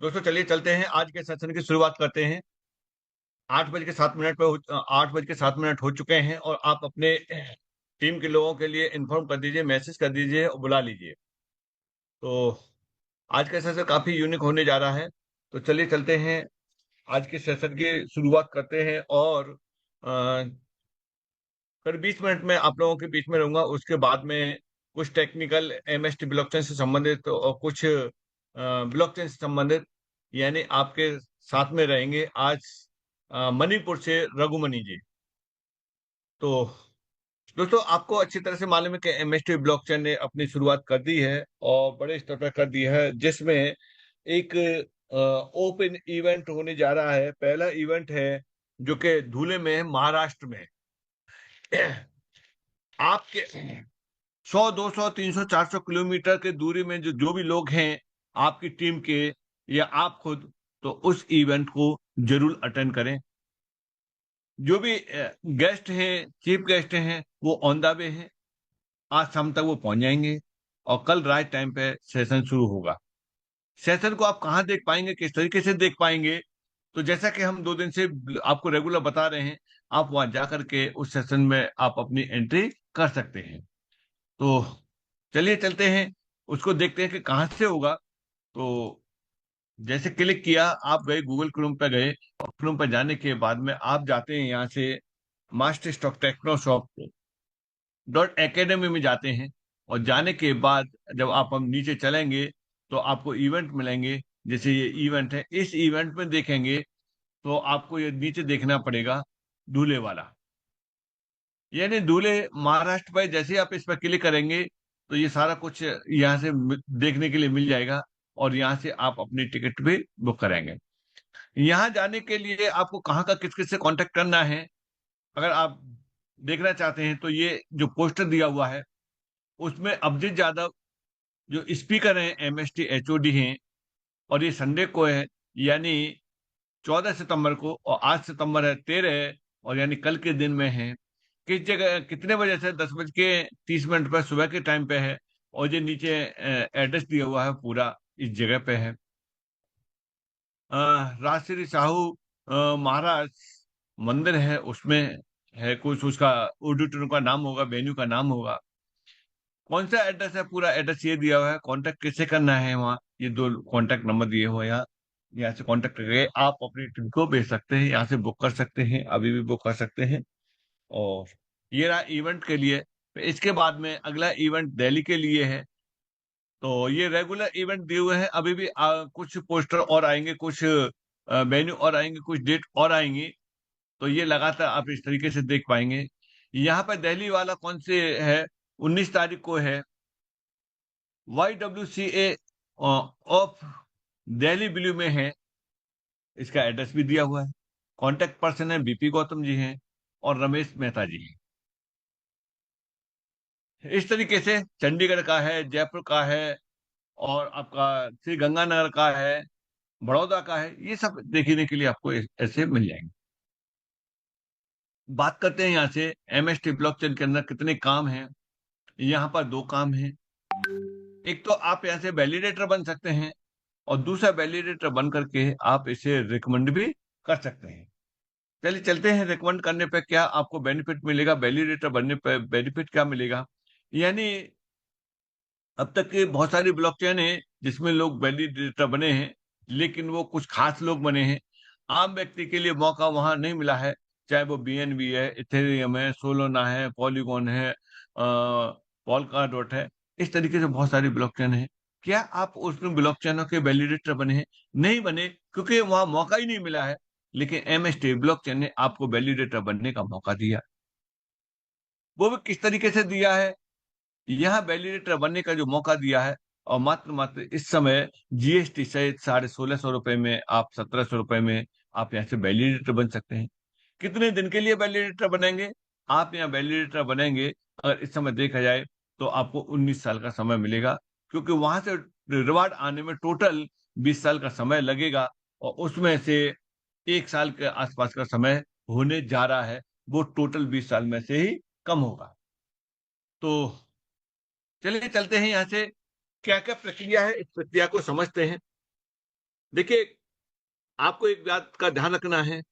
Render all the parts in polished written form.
दोस्तों चलिए चलते हैं, आज के सेशन की शुरुआत करते हैं। 8 बज के 7 मिनट पे 8 बज के 7 मिनट हो चुके हैं और आप अपने टीम के लोगों के लिए इन्फॉर्म कर दीजिए, मैसेज कर दीजिए और बुला लीजिए। तो आज का सेशन काफी यूनिक होने जा रहा है। तो चलिए चलते हैं, आज के सेशन की शुरुआत करते हैं। और फिर 20 मिनट में आप लोगों के बीच में रहूंगा। उसके बाद में कुछ टेक्निकल एमएसटी ब्लॉकचेन से संबंधित और कुछ ब्लॉकचेन से संबंधित, यानी आपके साथ में रहेंगे आज मणिपुर से रघुमनी जी। तो दोस्तों आपको अच्छी तरह से मालूम है कि एमएसटी ब्लॉकचेन ने अपनी शुरुआत कर दी है और बड़े स्तर पर कर दी है, जिसमें एक ओपन इवेंट होने जा रहा है। पहला इवेंट है जो कि धुले में है, महाराष्ट्र में। आपके 100 200 300 400 किलोमीटर के दूरी में जो जो भी लोग हैं आपकी टीम के या आप खुद, तो उस इवेंट को जरूर अटेंड करें। जो भी गेस्ट हैं, चीफ गेस्ट हैं, वो ऑन द वे हैं। आज शाम तक वो पहुंच जाएंगे और कल रात टाइम पे सेशन शुरू होगा। सेशन को आप कहाँ देख पाएंगे, किस तरीके से देख पाएंगे? तो जैसा कि हम 2 दिन से आपको रेगुलर बता रहे हैं, आप वहां जाकर के उस सेशन में आप अपनी एंट्री कर सकते हैं। तो चलिए चलते हैं, उसको देखते हैं कि कहाँ से होगा। तो जैसे क्लिक किया, आप गए गूगल क्रोम पे गए और क्रोम पे जाने के बाद में आप जाते हैं यहाँ से master stock techno shop dot academy में जाते हैं। और जाने के बाद जब आप हम नीचे चलेंगे तो आपको इवेंट मिलेंगे। जैसे ये इवेंट है, इस इवेंट में देखेंगे तो आपको ये नीचे देखना पड़ेगा दूल्हे वाला, यानी दूल्हे महाराष्ट्र पे। जैसे ही आप इस पर क्लिक करेंगे तो ये सारा कुछ यहाँ से देखने के लिए मिल जाएगा और यहाँ से आप अपनी टिकट भी बुक कराएंगे। यहाँ जाने के लिए आपको कहाँ का किस किस से कांटेक्ट करना है, अगर आप देखना चाहते हैं, तो ये जो पोस्टर दिया हुआ है उसमें अभिजीत यादव जो स्पीकर हैं, एमएसटी एचओडी हैं, और ये संडे को है, यानी 14 सितंबर को, और आज सितंबर है 13 और यानी कल के दिन में है। किस जगह कितने बजे से? 10 बज के 30 मिनट पर सुबह के टाइम पे है। और ये नीचे एड्रेस दिया हुआ है पूरा, इस जगह पे है। राजश्री साहू महाराज मंदिर है, उसमें है कुछ, उसका ऑडिटोरियम का नाम होगा, वेन्यू का नाम होगा। कौन सा एड्रेस है? पूरा एड्रेस ये दिया हुआ है। कांटेक्ट कैसे करना है वहाँ, ये 2 कांटेक्ट नंबर दिए हुए हैं यहाँ। यहाँ से कांटेक्ट करके आप अपनी टीम को भेज सकते हैं, यहाँ से बुक कर सकते हैं, अभी भी बुक कर सकते हैं। और ये रहा इवेंट के लिए। इसके बाद में अगला इवेंट दिल्ली के लिए है। तो ये रेगुलर इवेंट दिए हुए हैं, अभी भी कुछ पोस्टर और आएंगे, कुछ वेन्यू और आएंगे, कुछ डेट और आएंगी। तो ये लगातार आप इस तरीके से देख पाएंगे। यहाँ पर दिल्ली वाला कौन से है? 19 तारीख को है। YWCA ऑफ दिल्ली ब्लू में है। इसका एड्रेस भी दिया हुआ है। कांटेक्ट पर्सन है बीपी गौतम जी हैं और रमेश मेहता जी हैं। इस तरीके से चंडीगढ़ का है, जयपुर का है, और आपका श्री गंगानगर का है, बड़ौदा का है। ये सब देखने के लिए आपको ऐसे मिल जाएंगे। बात करते हैं यहाँ से एमएसटी ब्लॉकचेन के अंदर कितने काम हैं। यहाँ पर 2 काम हैं। एक तो आप यहाँ से वैलिडेटर बन सकते हैं और दूसरा वैलिडेटर बन करके आप इसे रिकमेंड भी कर सकते हैं। चलिए चलते हैं, रिकमेंड करने पे क्या आपको बेनिफिट मिलेगा, वैलिडेटर बनने पे बेनिफिट क्या मिलेगा। यानी अब तक के बहुत सारी ब्लॉकचेन है जिसमें लोग वैलिडेटर बने हैं, लेकिन वो कुछ खास लोग बने हैं। आम व्यक्ति के लिए मौका वहां नहीं मिला है। चाहे वो बीएनबी है, इथेरियम है, सोलोना है, पॉलीगॉन है, पॉलका डॉट है। इस तरीके से बहुत सारी ब्लॉकचेन है। क्या आप उसमें ब्लॉकचेनों के वैलिडेटर बने हैं? नहीं बने, क्योंकि वहां मौका ही नहीं मिला है। लेकिन एमएसटी ब्लॉकचेन ने आपको वैलिडेटर बनने का मौका दिया। वो भी किस तरीके से दिया है? यहाँ वैलिडेटर बनने का जो मौका दिया है, और मात्र मात्र इस समय जीएसटी सहित 1650 रुपए में, आप 1700 रुपए में आप यहाँ से वैलिडेटर बन सकते हैं। कितने दिन के लिए वैलिडेटर बनेंगे? आप यहाँ वैलिडेटर बनेंगे, अगर इस समय देखा जाए तो आपको 19 साल का समय मिलेगा, क्योंकि वहां से रिवार्ड आने में टोटल 20 साल का समय लगेगा। और उसमें से 1 साल के आसपास का समय होने जा रहा है, वो टोटल 20 साल में से ही कम होगा। तो चलिए चलते हैं यहाँ से, क्या क्या प्रक्रिया है इस प्रक्रिया को समझते हैं। देखिए, आपको एक बात का ध्यान रखना है,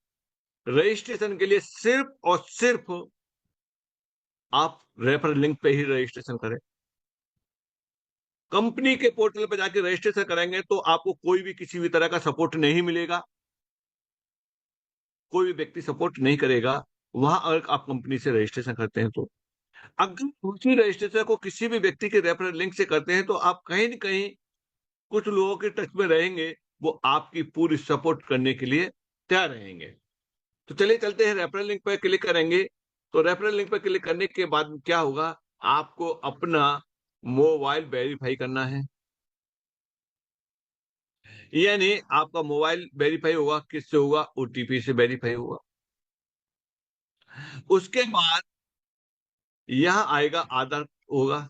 रजिस्ट्रेशन के लिए सिर्फ और सिर्फ आप रेफरल लिंक पे ही रजिस्ट्रेशन करें। कंपनी के पोर्टल पे जाके रजिस्ट्रेशन कराएंगे तो आपको कोई भी किसी भी तरह का सपोर्ट नहीं मिलेगा, कोई भी व्यक्ति सपोर्ट नहीं करेगा वहां, अगर आप कंपनी से रजिस्ट्रेशन करते हैं तो। अगर उसी रजिस्ट्रेशन को किसी भी व्यक्ति के रेफरल लिंक से करते हैं तो आप कहीं न कहीं कुछ लोगों के टच में रहेंगे, वो आपकी पूरी सपोर्ट करने के लिए तैयार रहेंगे। तो चलिए चलते हैं, रेफरल लिंक पे क्लिक करेंगे। तो रेफरल लिंक पे क्लिक करने के बाद क्या होगा, आपको अपना मोबाइल वेरीफाई करना है। यानी आपका मोबाइल वेरीफाई होगा, किससे होगा? ओटीपी से वेरीफाई होगा। उसके बाद यहाँ आएगा आधार होगा,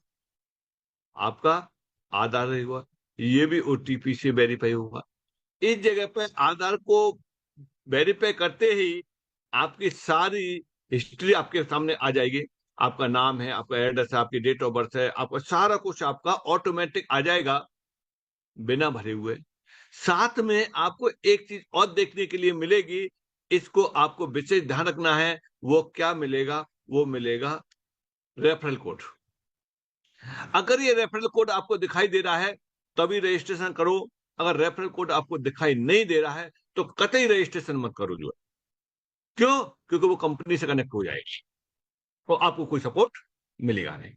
आपका आधार होगा, ये भी ओटीपी से वेरीफाई होगा। इस जगह पे आधार को वेरीफाई करते ही आपकी सारी हिस्ट्री आपके सामने आ जाएगी। आपका नाम है, आपका एड्रेस है, आपकी डेट ऑफ बर्थ है, आपका सारा कुछ आपका ऑटोमेटिक आ जाएगा बिना भरे हुए। साथ में आपको एक चीज और देखने के लिए मिलेगी, इसको आपको विशेष ध्यान रखना है। वो क्या मिलेगा? वो मिलेगा रेफरल कोड। अगर ये रेफरल कोड आपको दिखाई दे रहा है तभी रजिस्ट्रेशन करो। अगर रेफरल कोड आपको दिखाई नहीं दे रहा है तो कतई रजिस्ट्रेशन मत करो। जो क्यों? क्योंकि वो कंपनी से कनेक्ट हो जाएगी तो आपको कोई सपोर्ट मिलेगा नहीं।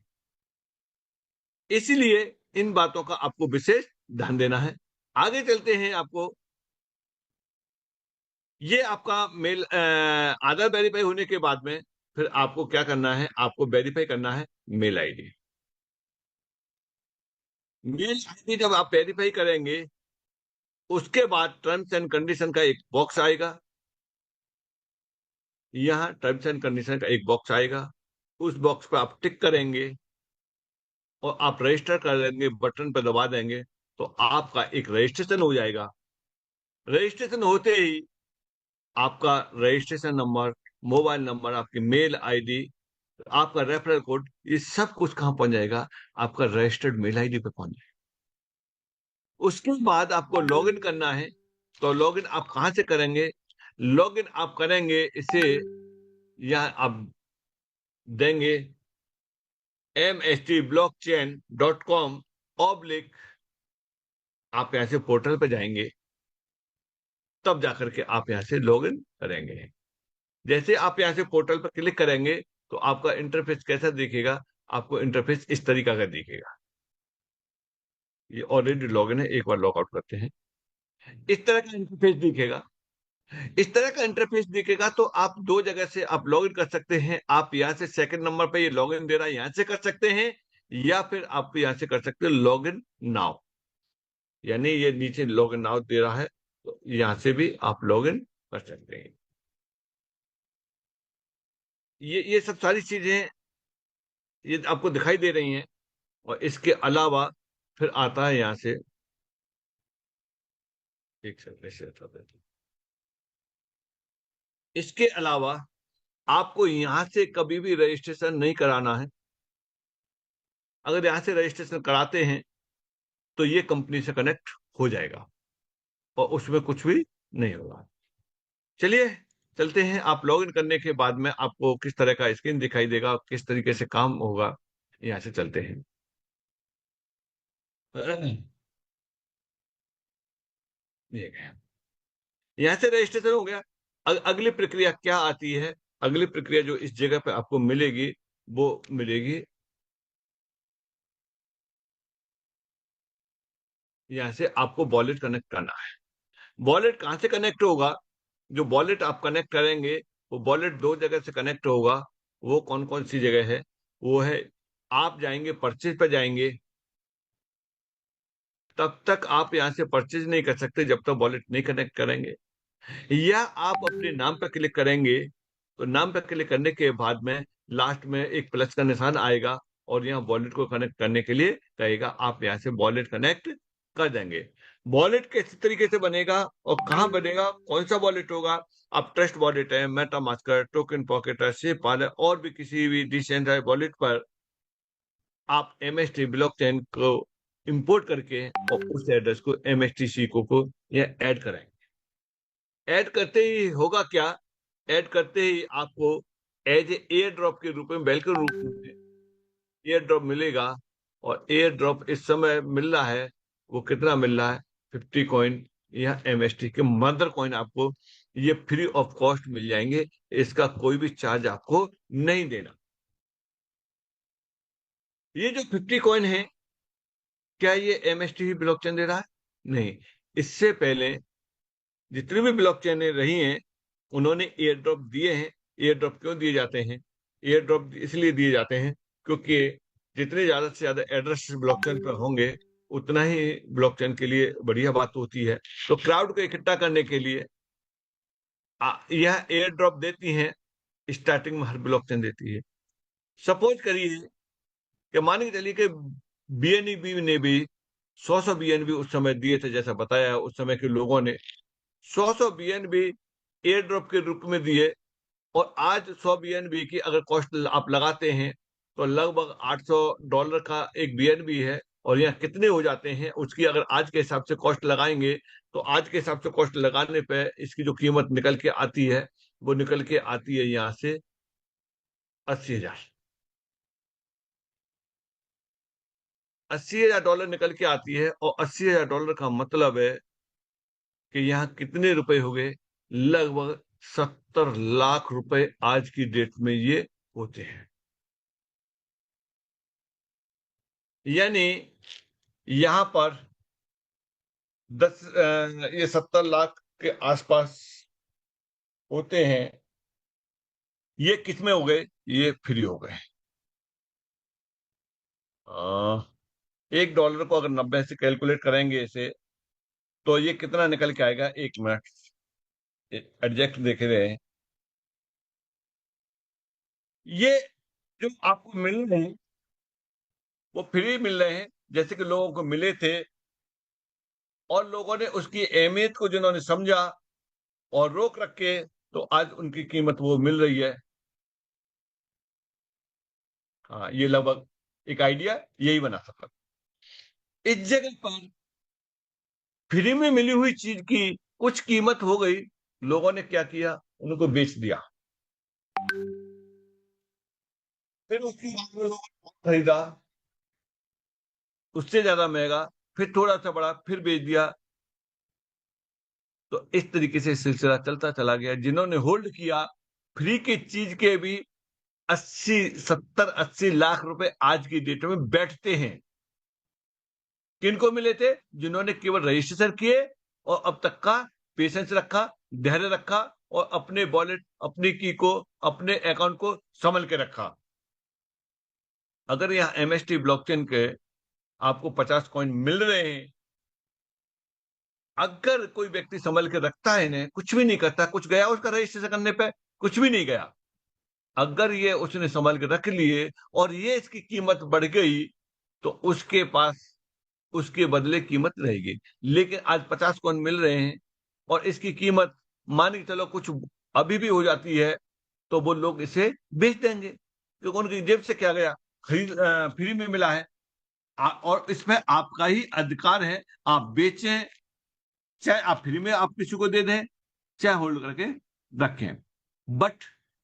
इसीलिए इन बातों का आपको विशेष ध्यान देना है। आगे चलते हैं। आपको ये आपका मेल आधार वेरीफाई होने के बाद में फिर आपको क्या करना है? आपको वेरीफाई करना है मेल आईडी। मेल आईडी जब आप वेरीफाई करेंगे उसके बाद टर्म्स एंड कंडीशन का एक बॉक्स आएगा। यहाँ टर्म्स एंड कंडीशन का एक बॉक्स आएगा, उस बॉक्स पर आप टिक करेंगे और आप रजिस्टर कर लेंगे, बटन पर दबा देंगे तो आपका एक रजिस्ट्रेशन हो जाएगा। रजिस्ट्रेशन होते ही आपका रजिस्ट्रेशन नंबर, मोबाइल नंबर, आपकी मेल आईडी, आपका रेफरल कोड, ये सब कुछ कहाँ पहुंच जाएगा? आपका रजिस्टर्ड मेल आईडी पे पहुंच जाएगा। उसके बाद आपको लॉगिन करना है। तो लॉगिन आप कहाँ से करेंगे? लॉगिन आप करेंगे इसे, यहाँ आप देंगे mstblockchain.com/, आप यहाँ से पोर्टल पे जाएंगे, तब जाकर के आप यहाँ से लॉगिन करेंगे। जैसे आप यहाँ से पोर्टल पर क्लिक करेंगे तो आपका इंटरफेस कैसा दिखेगा? आपको इंटरफेस इस तरीका का दिखेगा। ये ऑलरेडी लॉगिन है, एक बार लॉग आउट करते हैं। इस तरह का इंटरफेस दिखेगा। इस तरह का इंटरफेस दिखेगा तो आप दो जगह से आप लॉगिन कर सकते हैं। आप यहाँ से सेकंड नंबर पे ये लॉगिन दे रहा है, यहाँ से कर सकते हैं, या फिर आप यहाँ से कर सकते हैं लॉगिन नाउ। यानी ये नीचे लॉगिन नाउ दे रहा है तो यहाँ से भी आप लॉगिन कर सकते हैं। ये सब सारी चीजें ये आपको दिखाई दे रही हैं। और इसके अलावा फिर आता है यहाँ से, एक सेकंड, इसके अलावा आपको यहाँ से कभी भी रजिस्ट्रेशन नहीं कराना है। अगर यहाँ से रजिस्ट्रेशन कराते हैं तो ये कंपनी से कनेक्ट हो जाएगा और उसमें कुछ भी नहीं होगा। चलिए चलते हैं। आप लॉगिन करने के बाद में आपको किस तरह का स्क्रीन दिखाई देगा, किस तरीके से काम होगा, यहाँ से चलते हैं। ये गया। यहाँ से रजिस्ट्रेशन हो गया। अगली प्रक्रिया क्या आती है? अगली प्रक्रिया जो इस जगह पे आपको मिलेगी वो मिलेगी, यहाँ से आपको वॉलेट कनेक्ट करना है। वॉलेट कहाँ से कनेक्ट होगा? जो वॉलेट आप कनेक्ट करेंगे वो वॉलेट दो जगह से कनेक्ट होगा। वो कौन कौन सी जगह है? वो है, आप जाएंगे परचेज पे जाएंगे, तब तक आप यहाँ से परचेज नहीं कर सकते जब तक वॉलेट नहीं कनेक्ट करेंगे। या आप अपने नाम पर क्लिक करेंगे तो नाम पर क्लिक करने के बाद में लास्ट में एक प्लस का निशान आएगा और यहाँ वॉलेट को कनेक्ट करने के लिए कहेगा। आप यहाँ से वॉलेट कनेक्ट कर देंगे। वॉलेट किस तरीके से बनेगा और कहाँ बनेगा, कौन सा वॉलेट होगा? आप ट्रस्ट वॉलेट है, मेटामास्कर, टोकन पॉकेट है, सेपाल है, और भी किसी भी डिसेंट्रलाइज्ड वॉलेट पर आप एमएसटी ब्लॉकचेन को इंपोर्ट करके और उस एड्रेस को MSTC को या ऐड कराएंगे। ऐड करते ही होगा क्या, ऐड करते ही आपको एज ए एयर ड्रॉप के रूप में, बेल के रूप में एयर ड्रॉप मिलेगा। और एयर ड्रॉप इस समय मिल रहा है, वो कितना मिल रहा है, 50 कॉइन या MST के मदर कॉइन आपको ये फ्री ऑफ कॉस्ट मिल जाएंगे। इसका कोई भी चार्ज आपको नहीं देना। ये जो 50 कॉइन है, क्या ये MST ही ब्लॉकचेन दे रहा है? नहीं, इससे पहले जितनी भी ब्लॉकचेन रही हैं उन्होंने एयर ड्रॉप दिए हैं। एयर ड्रॉप क्यों दिए जाते हैं? एयर ड्रॉप इसलिए दिए जाते हैं क्योंकि जितने ज्यादा से ज्यादा एड्रेस ब्लॉकचेन पर होंगे उतना ही ब्लॉकचेन के लिए बढ़िया बात होती है। तो क्राउड को इकट्ठा करने के लिए यह एयर ड्रॉप देती हैं। स्टार्टिंग में हर ब्लॉकचेन देती है। सपोज करिए कि मान के चलिए कि BNB ने भी 100 BNB उस समय दिए थे, जैसा बताया उस समय के लोगों ने 100 BNB एयर ड्रॉप के रूप में दिए। और आज 100 BNB की अगर कॉस्ट आप लगाते हैं तो लगभग $800 का एक BNB है। और यहाँ कितने हो जाते हैं उसकी अगर आज के हिसाब से कॉस्ट लगाएंगे तो आज के हिसाब से कॉस्ट लगाने पे इसकी जो कीमत निकल के आती है वो निकल के आती है यहाँ से 80,000। $80,000 निकल के आती है। और $80,000 का मतलब है कि यहाँ कितने रुपए हो गए, लगभग 70 लाख रुपए आज की डेट में ये होते हैं। यानी यहां पर ये 70 लाख के आसपास होते हैं। ये किसमें हो गए? ये फ्री हो गए। $1 को अगर 90 से कैलकुलेट करेंगे इसे तो ये कितना निकल के आएगा, 1 मिनट एडजेक्ट देख रहे हैं। ये जो आपको मिल रहे हैं वो फ्री मिल रहे हैं, जैसे कि लोगों को मिले थे और लोगों ने उसकी अहमियत को जिन्होंने समझा और रोक रखे तो आज उनकी कीमत वो मिल रही है। हाँ, ये लगभग एक आइडिया यही बना सकता। इस जगह पर फ्री में मिली हुई चीज की कुछ कीमत हो गई, लोगों ने क्या किया, उनको बेच दिया। फिर उसके बाद में लोगों ने खरीदा उससे ज्यादा महंगा, फिर थोड़ा सा बड़ा, फिर बेच दिया। तो इस तरीके से सिलसिला चलता चला गया। जिन्होंने होल्ड किया फ्री की चीज के भी 80 70 80 लाख रुपए आज की डेट में बैठते हैं। किनको मिले थे? जिन्होंने केवल रजिस्ट्रेशन किए और अब तक का पेशेंस रखा, धैर्य रखा और अपने वॉलेट, अपनी की को, अपने अकाउंट को संभल के रखा। अगर यहाँ MST ब्लॉकचेन के आपको 50 कॉइन मिल रहे हैं, अगर कोई व्यक्ति संभल के रखता है इन्हें, कुछ भी नहीं करता, कुछ गया उसका रजिस्ट्रेशन करने पे, कुछ भी नहीं गया, अगर ये उसने संभल के रख लिए और ये इसकी कीमत बढ़ गई तो उसके पास उसके बदले कीमत रहेगी। लेकिन आज 50 कॉइन मिल रहे हैं और इसकी कीमत मान के चलो कुछ अभी भी हो जाती है तो वो लोग इसे बेच देंगे क्योंकि उनकी जेब से क्या गया, फ्री में मिला है। और इसमें आपका ही अधिकार है, आप बेचें चाहे आप फ्री में आप किसी को दे दें चाहे होल्ड करके रखें। बट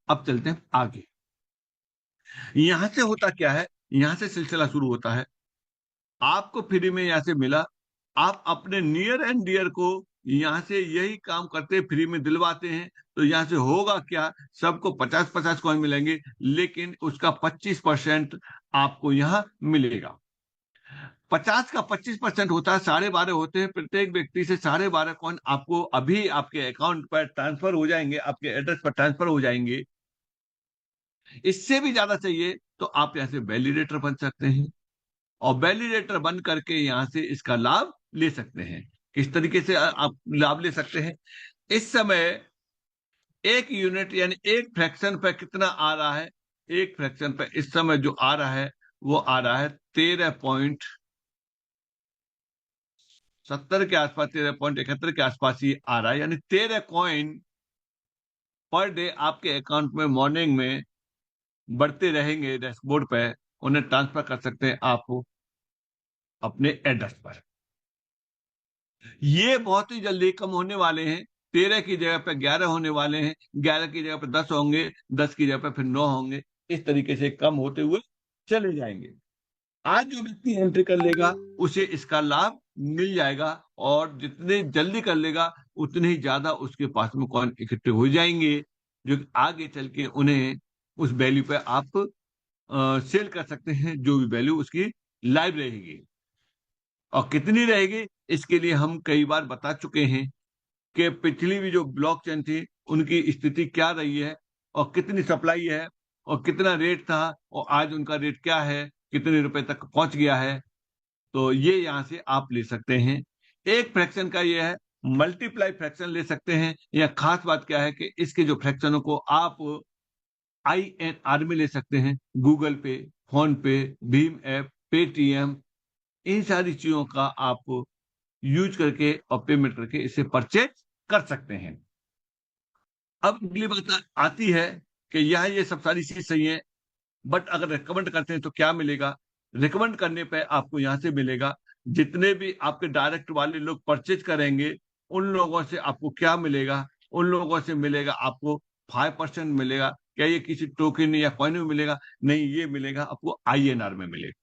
अब चलते हैं आगे। यहां से होता क्या है, यहां से सिलसिला शुरू होता है। आपको फ्री में यहां से मिला, आप अपने नियर एंड डियर को यहां से यही काम करते फ्री में दिलवाते हैं। तो यहां से होगा क्या, सबको 50-50 कॉइन मिलेंगे लेकिन उसका 25% आपको यहां मिलेगा। 50 का 25% होता है, 12.5 होते हैं। प्रत्येक व्यक्ति से 12.5 कॉइन आपको अभी आपके अकाउंट पर ट्रांसफर हो जाएंगे, आपके एड्रेस पर ट्रांसफर हो जाएंगे। इससे भी ज्यादा चाहिए तो आप यहाँ से वैलिडेटर बन सकते हैं और वैलिडेटर बन करके यहां से इसका लाभ ले सकते हैं। किस तरीके से आप लाभ ले सकते हैं? इस समय एक यूनिट यानी एक फ्रैक्शन पर कितना आ रहा है? एक फ्रैक्शन पर इस समय जो आ रहा है वो आ रहा है 13.70 के आसपास, 13.71 के आसपास ही आ रहा है। यानी 13 कॉइन पर डे आपके अकाउंट में मॉर्निंग में बढ़ते रहेंगे, डैशबोर्ड पे उन्हें ट्रांसफर कर सकते हैं आप। अपने एड्रेस पर। ये बहुत ही जल्दी कम होने वाले हैं। 13 की जगह पे 11 होने वाले हैं, 11 की जगह पे 10 होंगे, 10 की जगह पे फिर 9 होंगे। इस तरीके से कम होते हुए चले जाएंगे। आज जो व्यक्ति एंट्री कर लेगा उसे इसका लाभ मिल जाएगा, और जितने जल्दी कर लेगा उतने ही ज्यादा उसके पास में कॉइन इकट्ठे हो जाएंगे, जो आगे चल के उन्हें उस वैल्यू पे आप सेल कर सकते हैं, जो भी वैल्यू उसकी लाइव रहेगी। और कितनी रहेगी इसके लिए हम कई बार बता चुके हैं कि पिछली भी जो ब्लॉकचेन थी उनकी स्थिति क्या रही है, और कितनी सप्लाई है, और कितना रेट था, और आज उनका रेट क्या है, कितने रुपए तक पहुंच गया है। तो ये यहाँ से आप ले सकते हैं। एक फ्रैक्शन का ये है, मल्टीप्लाई फ्रैक्शन ले सकते हैं। यह खास बात क्या है कि इसके जो फ्रैक्शनों को आप INR में ले सकते हैं। गूगल पे, फोन पे, भीम ऐप, पेटीएम, इन सारी चीजों का आप यूज करके और पेमेंट करके इसे परचेज कर सकते हैं। अब अगली बात आती है कि यह ये सब सारी चीज सही है, बट अगर रिकमेंड करते हैं तो क्या मिलेगा। रिकमेंड करने पे आपको यहाँ से मिलेगा, जितने भी आपके डायरेक्ट वाले लोग परचेज करेंगे उन लोगों से आपको क्या मिलेगा। उन लोगों से मिलेगा आपको 5% मिलेगा। क्या ये किसी टोकन या कॉइन में मिलेगा? नहीं, ये मिलेगा आपको INR में मिलेगा।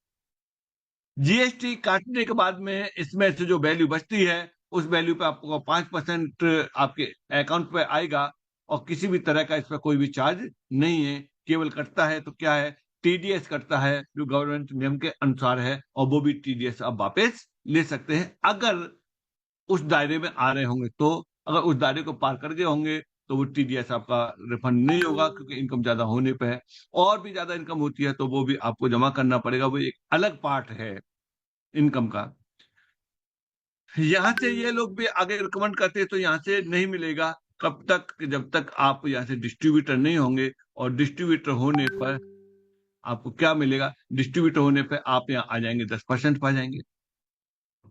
GST काटने के बाद में इसमें से जो वैल्यू बचती है उस वैल्यू पे आपको 5% आपके अकाउंट पे आएगा, और किसी भी तरह का इस पर कोई भी चार्ज नहीं है। केवल कटता है तो क्या है, TDS कटता है, जो गवर्नमेंट नियम के अनुसार है, और वो भी TDS आप वापस ले सकते हैं अगर उस दायरे में आ रहे होंगे। तो अगर उस दायरे को पार कर गए होंगे तो वो TDS आपका रिफंड नहीं होगा, क्योंकि इनकम ज्यादा होने पे है। और भी ज्यादा इनकम होती है तो वो भी आपको जमा करना पड़ेगा, वो एक अलग पार्ट है इनकम का। यहाँ से ये लोग भी आगे रिकमेंड करते हैं तो यहाँ से नहीं मिलेगा। कब तक? जब तक आप यहाँ से डिस्ट्रीब्यूटर नहीं होंगे। और डिस्ट्रीब्यूटर होने पर आपको क्या मिलेगा, डिस्ट्रीब्यूटर होने पर आप यहाँ आ जाएंगे, 10% पा जाएंगे।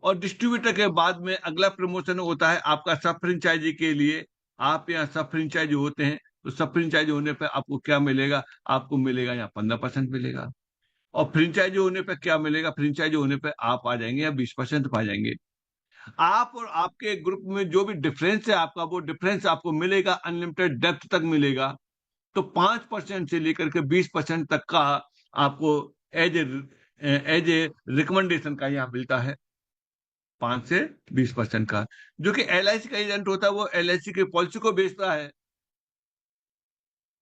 और डिस्ट्रीब्यूटर के बाद में अगला प्रमोशन होता है आपका सब फ्रेंचाइजी के लिए। आप यहाँ सब फ्रेंचाइजी होते हैं, तो सब फ्रेंचाइजी होने पर आपको क्या मिलेगा, आपको मिलेगा यहाँ 15% मिलेगा। और फ्रेंचाइजी होने पर क्या मिलेगा, फ्रेंचाइजी होने पर आप आ जाएंगे या 20% पा जाएंगे। आप और आपके ग्रुप में जो भी डिफरेंस है आपका, वो डिफरेंस आपको मिलेगा, अनलिमिटेड डेप्थ तक मिलेगा। तो 5% से लेकर के 20% तक का आपको एज ए रिकमेंडेशन का यहाँ मिलता है। 5 से 20% का, जो कि LIC का एजेंट होता है, वो LIC के पॉलिसी को बेचता है,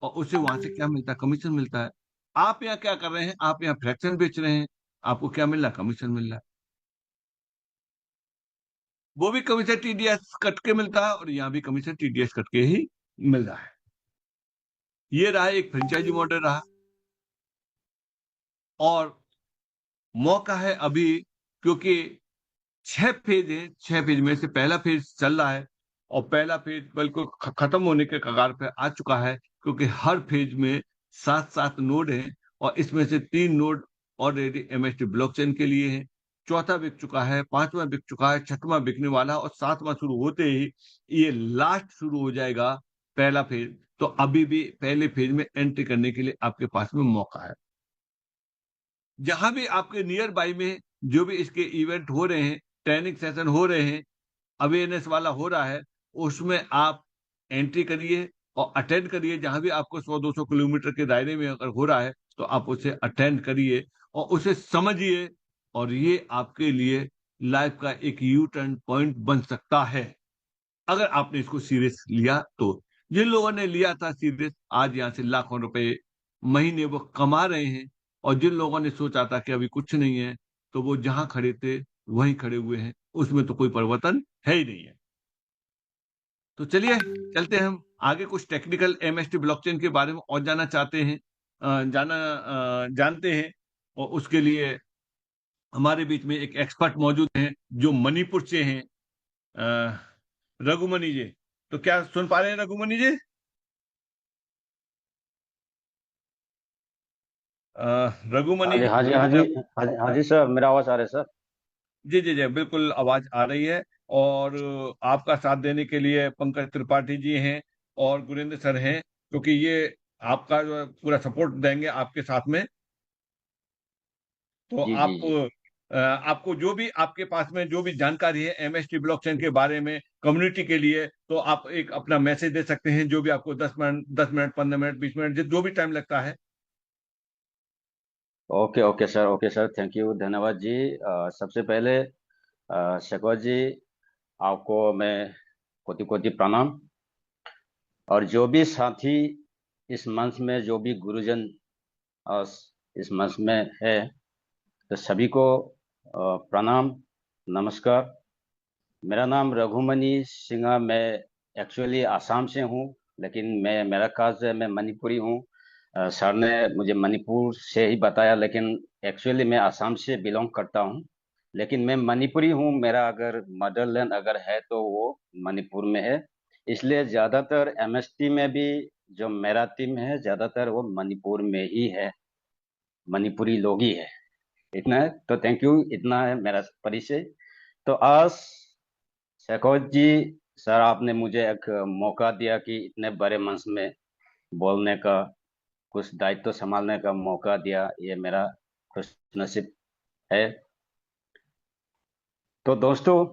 और उसे वहां से क्या मिलता है, कमीशन मिलता है। आप यहाँ क्या कर रहे हैं, आप यहाँ फ्रैक्शन बेच रहे हैं, आपको क्या मिल रहा है, कमीशन मिल रहा है। वो भी कमीशन TDS कट के मिलता है, और यहाँ भी कमीशन TDS कट के ही मिल रहा है। ये रहा एक फ्रेंचाइजी मॉडल रहा। और मौका है अभी, क्योंकि 6 फेज है, 6 फेज में से पहला फेज चल रहा है, और पहला फेज बिल्कुल खत्म होने के कगार पे आ चुका है, क्योंकि हर फेज में 7-7 नोड हैं, और इसमें से 3 नोड ऑलरेडी MST ब्लॉकचेन के लिए हैं। चौथा बिक चुका है, पांचवा बिक चुका है, छठवां बिकने वाला, और सातवां शुरू होते ही ये लास्ट शुरू हो जाएगा, पहला फेज। तो अभी भी पहले फेज में एंट्री करने के लिए आपके पास में मौका है। जहां भी आपके नियर बाई में जो भी इसके इवेंट हो रहे हैं, ट्रेनिंग सेशन हो रहे हैं, अवेयरनेस वाला हो रहा है, उसमें आप एंट्री करिए और अटेंड करिए। जहां भी आपको 100-200 किलोमीटर के दायरे में अगर हो रहा है तो आप उसे अटेंड करिए और उसे समझिए, और ये आपके लिए लाइफ का एक यू टर्न पॉइंट बन सकता है, अगर आपने इसको सीरियस लिया तो। जिन लोगों ने लिया था सीरियस, आज यहाँ से लाखों रुपए महीने वो कमा रहे हैं, और जिन लोगों ने सोचा था कि अभी कुछ नहीं है, तो वो जहां खड़े थे वहीं खड़े हुए हैं, उसमें तो कोई परिवर्तन है ही नहीं है। तो चलिए चलते हैं हम आगे, कुछ टेक्निकल MST ब्लॉकचेन के बारे में और जानना चाहते हैं, जानते हैं। और उसके लिए हमारे बीच में एक एक्सपर्ट मौजूद हैं जो मणिपुर से हैं, अ, रघुमनी जी। तो क्या सुन पा रहे हैं रघुमनी जी? हाँ रघुमनी जी, हाँ जी, हाँ जी जी, आप? हाँ जी, हाँ जी सर, मेरा आवाज आ रहा है सर। जी जी जी, बिल्कुल आवाज आ रही है। और आपका साथ देने के लिए पंकज त्रिपाठी जी हैं और गुरेंद्र सर हैं, क्योंकि ये आपका जो है पूरा सपोर्ट देंगे आपके साथ में। तो जी जी आप जी। आपको जो भी आपके पास में जो भी जानकारी है एमएसटी ब्लॉकचेन के बारे में कम्युनिटी के लिए, तो आप एक अपना मैसेज दे सकते हैं, जो भी आपको 10 मिनट 15 मिनट 20 मिनट जो भी टाइम लगता है। Okay okay sir, thank you, धन्यवाद जी। सबसे पहले शेखर जी, आपको मैं कोटि कोटि प्रणाम। और जो भी साथी इस मंच में, जो भी गुरुजन अ, इस मंच में है, तो सभी को प्रणाम, नमस्कार। मेरा नाम रघुमणि सिंह, मैं एक्चुअली आसाम से हूँ, लेकिन मेरा कास्ट है, मैं मणिपुरी हूँ। सर ने मुझे मणिपुर से ही बताया, लेकिन एक्चुअली मैं आसाम से बिलोंग करता हूँ। लेकिन मैं मणिपुरी हूँ, मेरा अगर मदरलैंड अगर है तो वो मणिपुर में है। इसलिए ज़्यादातर एमएसटी में भी जो मेरा टीम है, ज़्यादातर वो मणिपुर में ही है, मणिपुरी लोग ही है। इतना है, तो थैंक यू, इतना है मेरा परिचय। तो आज शेखर जी, सर आपने मुझे एक मौका दिया कि इतने बड़े मंच में बोलने का, कुछ दायित्व संभालने का मौका दिया, ये मेरा खुशनसीब है। तो दोस्तों,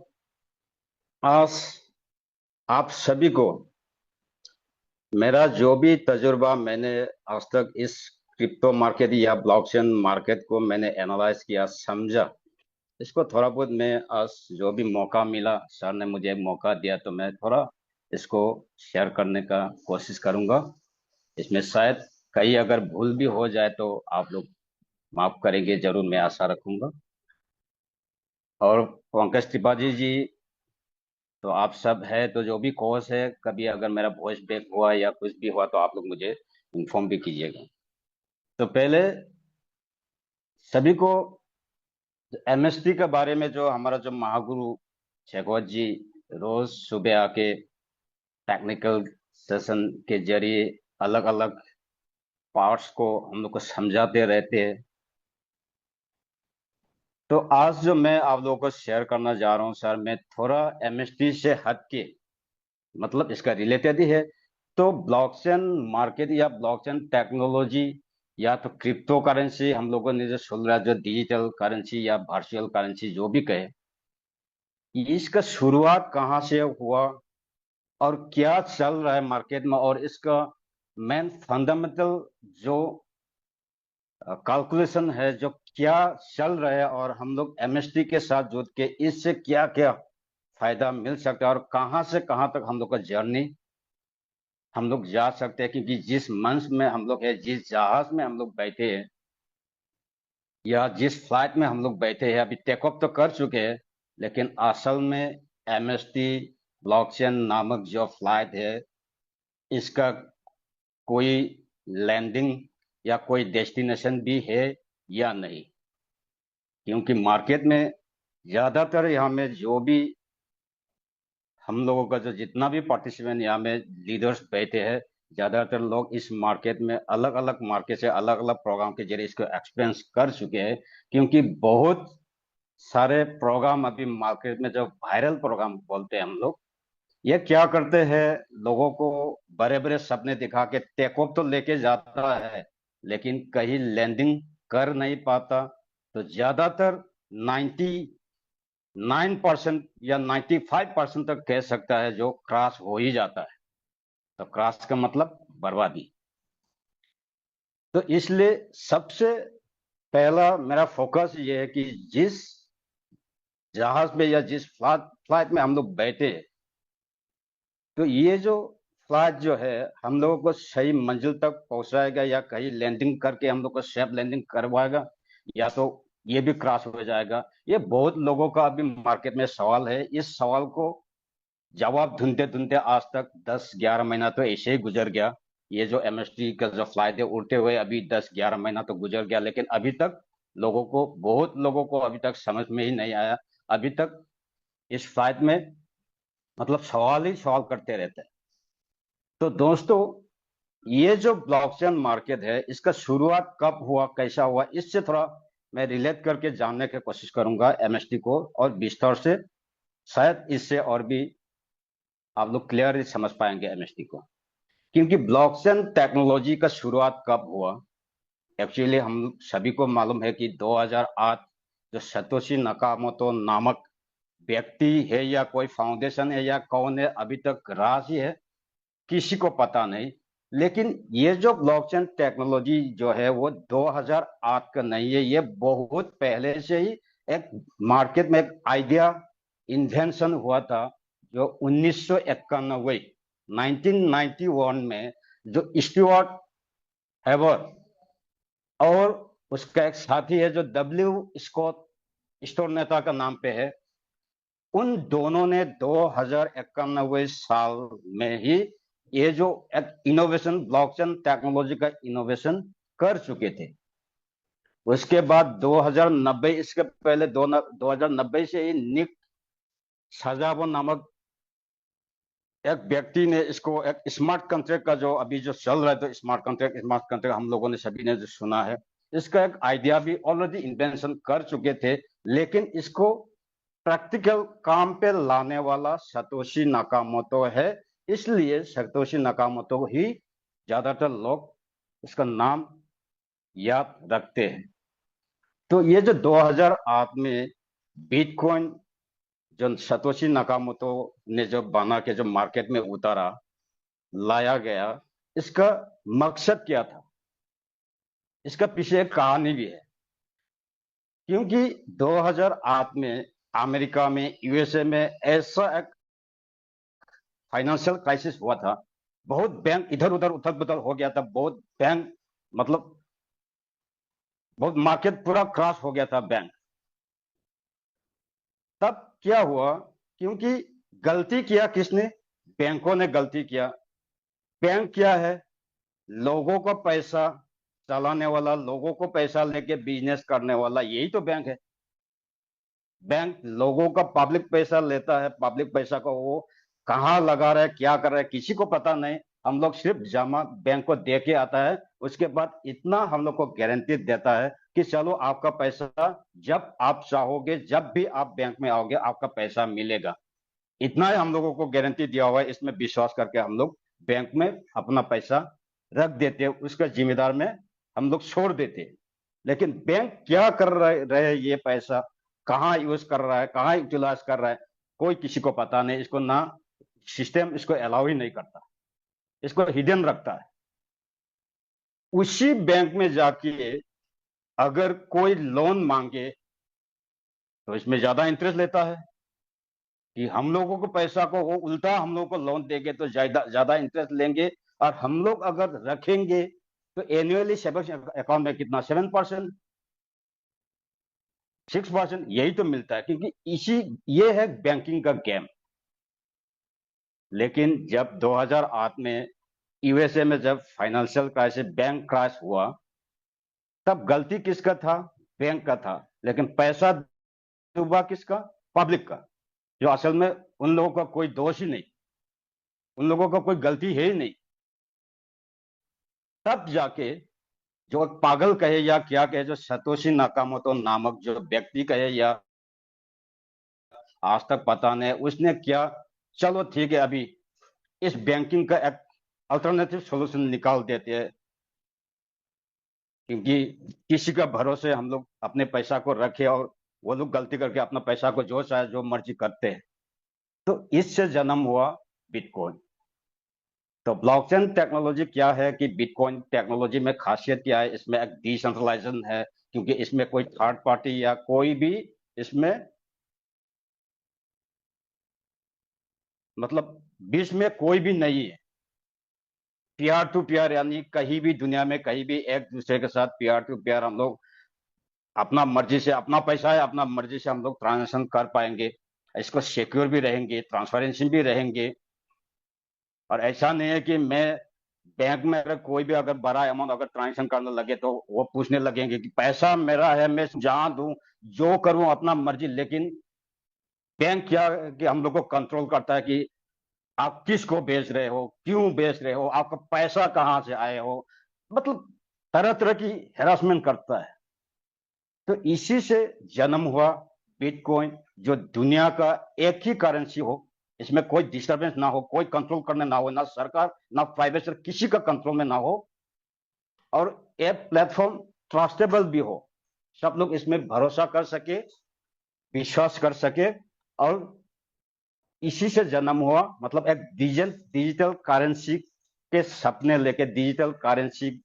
आज आप सभी को मेरा जो भी तजुर्बा, मैंने आज तक इस क्रिप्टो मार्केट या ब्लॉकचेन मार्केट को मैंने एनालाइज किया, समझा, इसको थोड़ा बहुत मैं आज जो भी मौका मिला, सर ने मुझे मौका दिया, तो मैं थोड़ा इसको शेयर करने का कोशिश करूंगा। इसमें शायद कहीं अगर भूल भी हो जाए तो आप लोग माफ करेंगे, जरूर, मैं आशा रखूंगा। और पंकज त्रिपाठी जी, तो आप सब है, तो जो भी कोर्स है, कभी अगर मेरा वॉइस ब्रेक हुआ या कुछ भी हुआ तो आप लोग मुझे इन्फॉर्म भी कीजिएगा। तो पहले सभी को एमएसटी के बारे में, जो हमारा जो महागुरु शेखवत जी रोज सुबह आके टेक्निकल सेशन के जरिए अलग अलग पार्ट्स को हम लोग को समझाते रहते हैं। तो आज जो मैं आप लोगों को शेयर करना जा रहा हूँ सर, मैं थोड़ा एमएसटी से हट के, मतलब इसका रिलेटेड ही है। तो ब्लॉकचेन मार्केट या ब्लॉकचेन टेक्नोलॉजी या तो क्रिप्टो करेंसी, हम लोगों ने जो सुन रहा है, जो डिजिटल करेंसी या वर्चुअल करेंसी जो भी कहे, इसका शुरुआत कहाँ से हुआ और क्या चल रहा है मार्केट में, और इसका मेन फंडामेंटल जो कैलकुलेशन है, जो क्या चल रहा है, और हम लोग एमएसटी के साथ जुड़ के इससे क्या क्या फायदा मिल सकता है, और कहाँ से कहाँ तक हम लोग का जर्नी हम लोग जा सकते हैं। क्योंकि जिस मंच में हम लोग है, जिस जहाज में हम लोग बैठे हैं, या जिस फ्लाइट में हम लोग बैठे हैं, अभी टेक ऑफ तो कर चुके हैं, लेकिन असल में एमएसटी ब्लॉकचेन नामक जो फ्लाइट है, इसका कोई लैंडिंग या कोई डेस्टिनेशन भी है या नहीं। क्योंकि मार्केट में ज्यादातर यहाँ में जो भी हम लोगों का जो जितना भी पार्टिसिपेंट यहाँ में लीडर्स बैठे हैं, ज्यादातर लोग इस मार्केट में अलग अलग मार्केट से अलग अलग प्रोग्राम के जरिए इसको एक्सपीरियंस कर चुके हैं। क्योंकि बहुत सारे प्रोग्राम अभी मार्केट में, जो वायरल प्रोग्राम बोलते हैं हम लोग, ये क्या करते हैं, लोगों को बड़े बड़े सपने दिखा के टेक ऑफ तो लेके जाता है, लेकिन कहीं लैंडिंग कर नहीं पाता। तो ज्यादातर 99% या 95% तक कह सकता है जो क्रॉस हो ही जाता है। तो क्रॉस का मतलब बर्बादी। तो इसलिए सबसे पहला मेरा फोकस ये है कि जिस जहाज में या जिस फ्लाइट में हम लोग बैठे, तो ये जो फ्लाइट जो है हम लोगों को सही मंजिल तक पहुंचाएगा, या कहीं लैंडिंग करके हम लोग को सेफ लैंडिंग करवाएगा, या तो ये भी क्रॉस हो जाएगा। ये बहुत लोगों का अभी मार्केट में सवाल है। इस सवाल को जवाब ढूंढते ढूंढते आज तक 10-11 महीना तो ऐसे ही गुजर गया। ये जो एमएसटी का जो फ्लाइट है, उड़ते हुए अभी 10-11 महीना तो गुजर गया, लेकिन अभी तक लोगों को, बहुत लोगों को अभी तक समझ में ही नहीं आया। अभी तक इस फ्लाइट में मतलब सवाल ही सवाल करते रहते हैं। तो दोस्तों, ये जो ब्लॉकचेन मार्केट है, इसका शुरुआत कब हुआ, कैसा हुआ, इससे थोड़ा मैं रिलेट करके जानने की कोशिश करूंगा एमएसटी को, और विस्तार से शायद इससे और भी आप लोग क्लियर समझ पाएंगे एमएसटी को। क्योंकि ब्लॉकचेन टेक्नोलॉजी का शुरुआत कब हुआ, एक्चुअली हम सभी को मालूम है कि 2008 जो सतोशी नकामोटो नामक व्यक्ति है या कोई फाउंडेशन है या कौन है, अभी तक राज ही है, किसी को पता नहीं। लेकिन ये जो ब्लॉकचेन टेक्नोलॉजी जो है वो 2008 का नहीं है, ये बहुत पहले से ही एक मार्केट में एक आइडिया इन्वेंशन हुआ था, जो 1991 1991 में जो स्टीवर्ट हैवर और उसका एक साथी है जो डब्ल्यू स्कॉट स्टोरनेता का नाम पे है, उन दोनों ने 2091 साल में ही ये जो एक इनोवेशन, ब्लॉकचेन टेक्नोलॉजी का इनोवेशन कर चुके थे। उसके बाद 2090, इसके पहले 2090 से ही निक साजाबो नामक एक व्यक्ति ने इसको एक स्मार्ट कॉन्ट्रैक्ट का, जो अभी जो चल रहा है, तो स्मार्ट कॉन्ट्रैक्ट हम लोगों ने सभी ने जो सुना है, इसका एक आइडिया भी ऑलरेडी इन्वेंशन कर चुके थे, लेकिन इसको प्रैक्टिकल काम पे लाने वाला सतोशी नाकामोटो है। इसलिए सतोशी नाकामोटो ही ज्यादातर लोग इसका नाम याद रखते हैं। तो ये जो 2008 में बिटकॉइन जो सतोशी नाकामोटो ने जो बना के जो मार्केट में उतारा, लाया गया, इसका मकसद क्या था? इसका पीछे एक कहानी भी है। क्योंकि 2008 में अमेरिका में, यूएसए में ऐसा एक फाइनेंशियल क्राइसिस हुआ था, बहुत बैंक इधर उधर उथल पुथल हो गया था, बहुत बैंक मतलब बहुत मार्केट पूरा क्रैश हो गया था बैंक। तब क्या हुआ? क्योंकि गलती किया किसने? बैंकों ने गलती किया। बैंक क्या है? लोगों का पैसा चलाने वाला, लोगों को पैसा लेके बिजनेस करने वाला, यही तो बैंक है। बैंक लोगों का पब्लिक पैसा लेता है, पब्लिक पैसा को वो कहाँ लगा रहा है, क्या कर रहा है, किसी को पता नहीं। हम लोग सिर्फ जमा बैंक को दे के आता है, उसके बाद इतना हम लोग को गारंटी देता है कि चलो आपका पैसा जब आप चाहोगे, जब भी आप बैंक में आओगे, आपका पैसा मिलेगा। इतना ही हम लोगों को गारंटी दिया हुआ है, इसमें विश्वास करके हम लोग बैंक में अपना पैसा रख देते हैं, उसका जिम्मेदार में हम लोग छोड़ देते हैं। लेकिन बैंक क्या कर रहे ये पैसा कहाँ यूज कर रहा है, कहाँ यूटिलाइज कर रहा है, कोई किसी को पता नहीं। इसको ना सिस्टम इसको अलाउ ही नहीं करता, इसको हिडन रखता है। उसी बैंक में जाके अगर कोई लोन मांगे तो इसमें ज्यादा इंटरेस्ट लेता है कि हम लोगों को पैसा को वो उल्टा हम लोगों को लोन देंगे तो ज्यादा ज्यादा इंटरेस्ट लेंगे, और हम लोग अगर रखेंगे तो एनुअली सेविंग्स अकाउंट में कितना, 7%, 6% यही तो मिलता है। क्योंकि इसी ये है बैंकिंग का गेम। लेकिन जब 2008 में यूएसए में जब फाइनेंशियल क्राइसिस, बैंक क्रैश हुआ, तब गलती किसका था? बैंक का था। लेकिन पैसा डूबा किसका? पब्लिक का, जो असल में उन लोगों का कोई दोष ही नहीं, उन लोगों का कोई गलती है ही नहीं। तब जाके जो पागल कहे या क्या कहे, जो सतोशी नाकामोटो नामक जो व्यक्ति कहे या आज तक पता नहीं, उसने क्या, चलो ठीक है, अभी इस बैंकिंग का एक अल्टरनेटिव सॉल्यूशन निकाल देते हैं। क्योंकि किसी का भरोसे हम लोग अपने पैसा को रखे और वो लोग गलती करके अपना पैसा को जो चाहे जो मर्जी करते हैं। तो इससे जन्म हुआ बिटकॉइन। तो ब्लॉकचेन टेक्नोलॉजी क्या है कि बिटकॉइन टेक्नोलॉजी में खासियत क्या है? इसमें एक डिसेंट्रलाइजेशन है, क्योंकि इसमें कोई थर्ड पार्टी या कोई भी इसमें मतलब बीच में कोई भी नहीं है। पीआर टू पीआर, यानी कहीं भी दुनिया में कहीं भी एक दूसरे के साथ पीआर टू पीआर हम लोग अपना मर्जी से, अपना पैसा है, अपना मर्जी से हम लोग ट्रांजेक्शन कर पाएंगे। इसको सिक्योर भी रहेंगे, ट्रांसपेरेंसी भी रहेंगे। और ऐसा नहीं है कि मैं बैंक में अगर कोई भी अगर बड़ा अमाउंट अगर ट्रांजेक्शन करने लगे तो वो पूछने लगेंगे कि पैसा मेरा है, मैं जहां दूं जो करूं अपना मर्जी। लेकिन बैंक क्या कि हम लोग को कंट्रोल करता है कि आप किसको बेच रहे हो, क्यों बेच रहे हो, आपका पैसा कहां से आए हो, मतलब तरह तरह की हेरासमेंट करता है। तो इसी से जन्म हुआ बिटकॉइन, जो दुनिया का एक ही करेंसी हो, इसमें कोई डिस्टरबेंस ना हो, कोई कंट्रोल करने ना हो, ना सरकार ना प्राइवेट सेक्टर किसी का कंट्रोल में ना हो, और ये प्लेटफॉर्म ट्रस्टेबल भी हो। सब लोग इसमें भरोसा कर सके, विश्वास कर सके। और इसी से जन्म हुआ, मतलब एक डिजिटल करेंसी के सपने लेके डिजिटल करेंसी,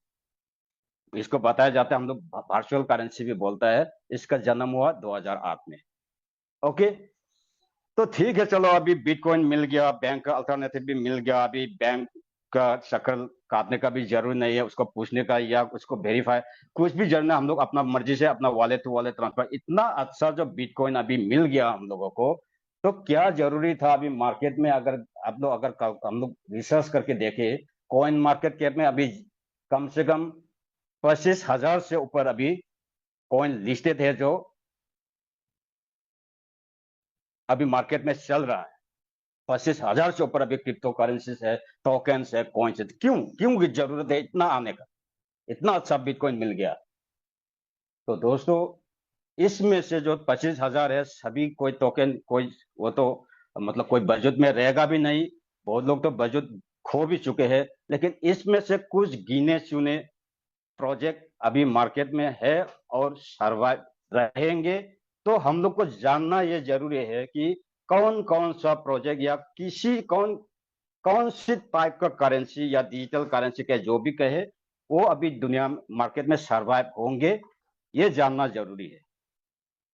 इसको बताया जाता है, हम लोग वर्चुअल करेंसी भी बोलता है, इसका जन्म हुआ 2008 में। ओके, तो ठीक है, चलो अभी बिटकॉइन मिल गया, बैंक का अल्टरनेटिव भी मिल गया, अभी बैंक का शक्ल काटने का भी जरूरी नहीं है, उसको पूछने का या उसको वेरीफाई कुछ भी जरूरी नहीं, हम लोग अपना मर्जी से अपना वॉलेट टू वॉलेट ट्रांसफर, इतना अच्छा जो बिटकॉइन अभी मिल गया हम लोगों को, तो क्या जरूरी था अभी मार्केट में, अगर आप लोग अगर हम लोग रिसर्च करके देखे, कॉइन मार्केट कैप में अभी कम से कम 25,000 से ऊपर अभी कॉइन लिस्टेड है, जो अभी मार्केट में चल रहा है। 25,000 से ऊपर अभी क्रिप्टो करेंसीज है, टोकन्स है, कॉइन्स है। क्यों क्यों की जरूरत है इतना आने का, इतना अच्छा बिटकॉइन मिल गया। तो दोस्तों, इसमें से जो 25,000 है, सभी कोई टोकन, कोई वो तो मतलब कोई बजट में रहेगा भी नहीं, बहुत लोग तो बजट खो भी चुके हैं, लेकिन इसमें से कुछ गिने चुने प्रोजेक्ट अभी मार्केट में है और सर्वाइव रहेंगे। तो हम लोग को जानना ये जरूरी है कि कौन कौन सा प्रोजेक्ट या किसी कौन कौन सी टाइप का करेंसी या डिजिटल करेंसी के जो भी कहे, वो अभी दुनिया मार्केट में सर्वाइव होंगे, ये जानना जरूरी है।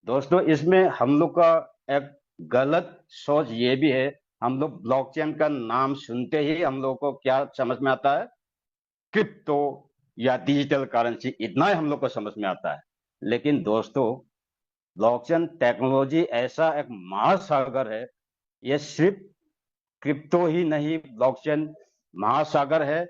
दोस्तों, इसमें हम लोग का एक गलत सोच ये भी है, हम लोग ब्लॉकचेन का नाम सुनते ही हम लोग को क्या समझ में आता है, क्रिप्टो या डिजिटल करेंसी, इतना ही हम लोग को समझ में आता है। लेकिन दोस्तों, ब्लॉकचेन टेक्नोलॉजी ऐसा एक महासागर है, ये सिर्फ क्रिप्टो ही नहीं, ब्लॉकचेन महासागर है।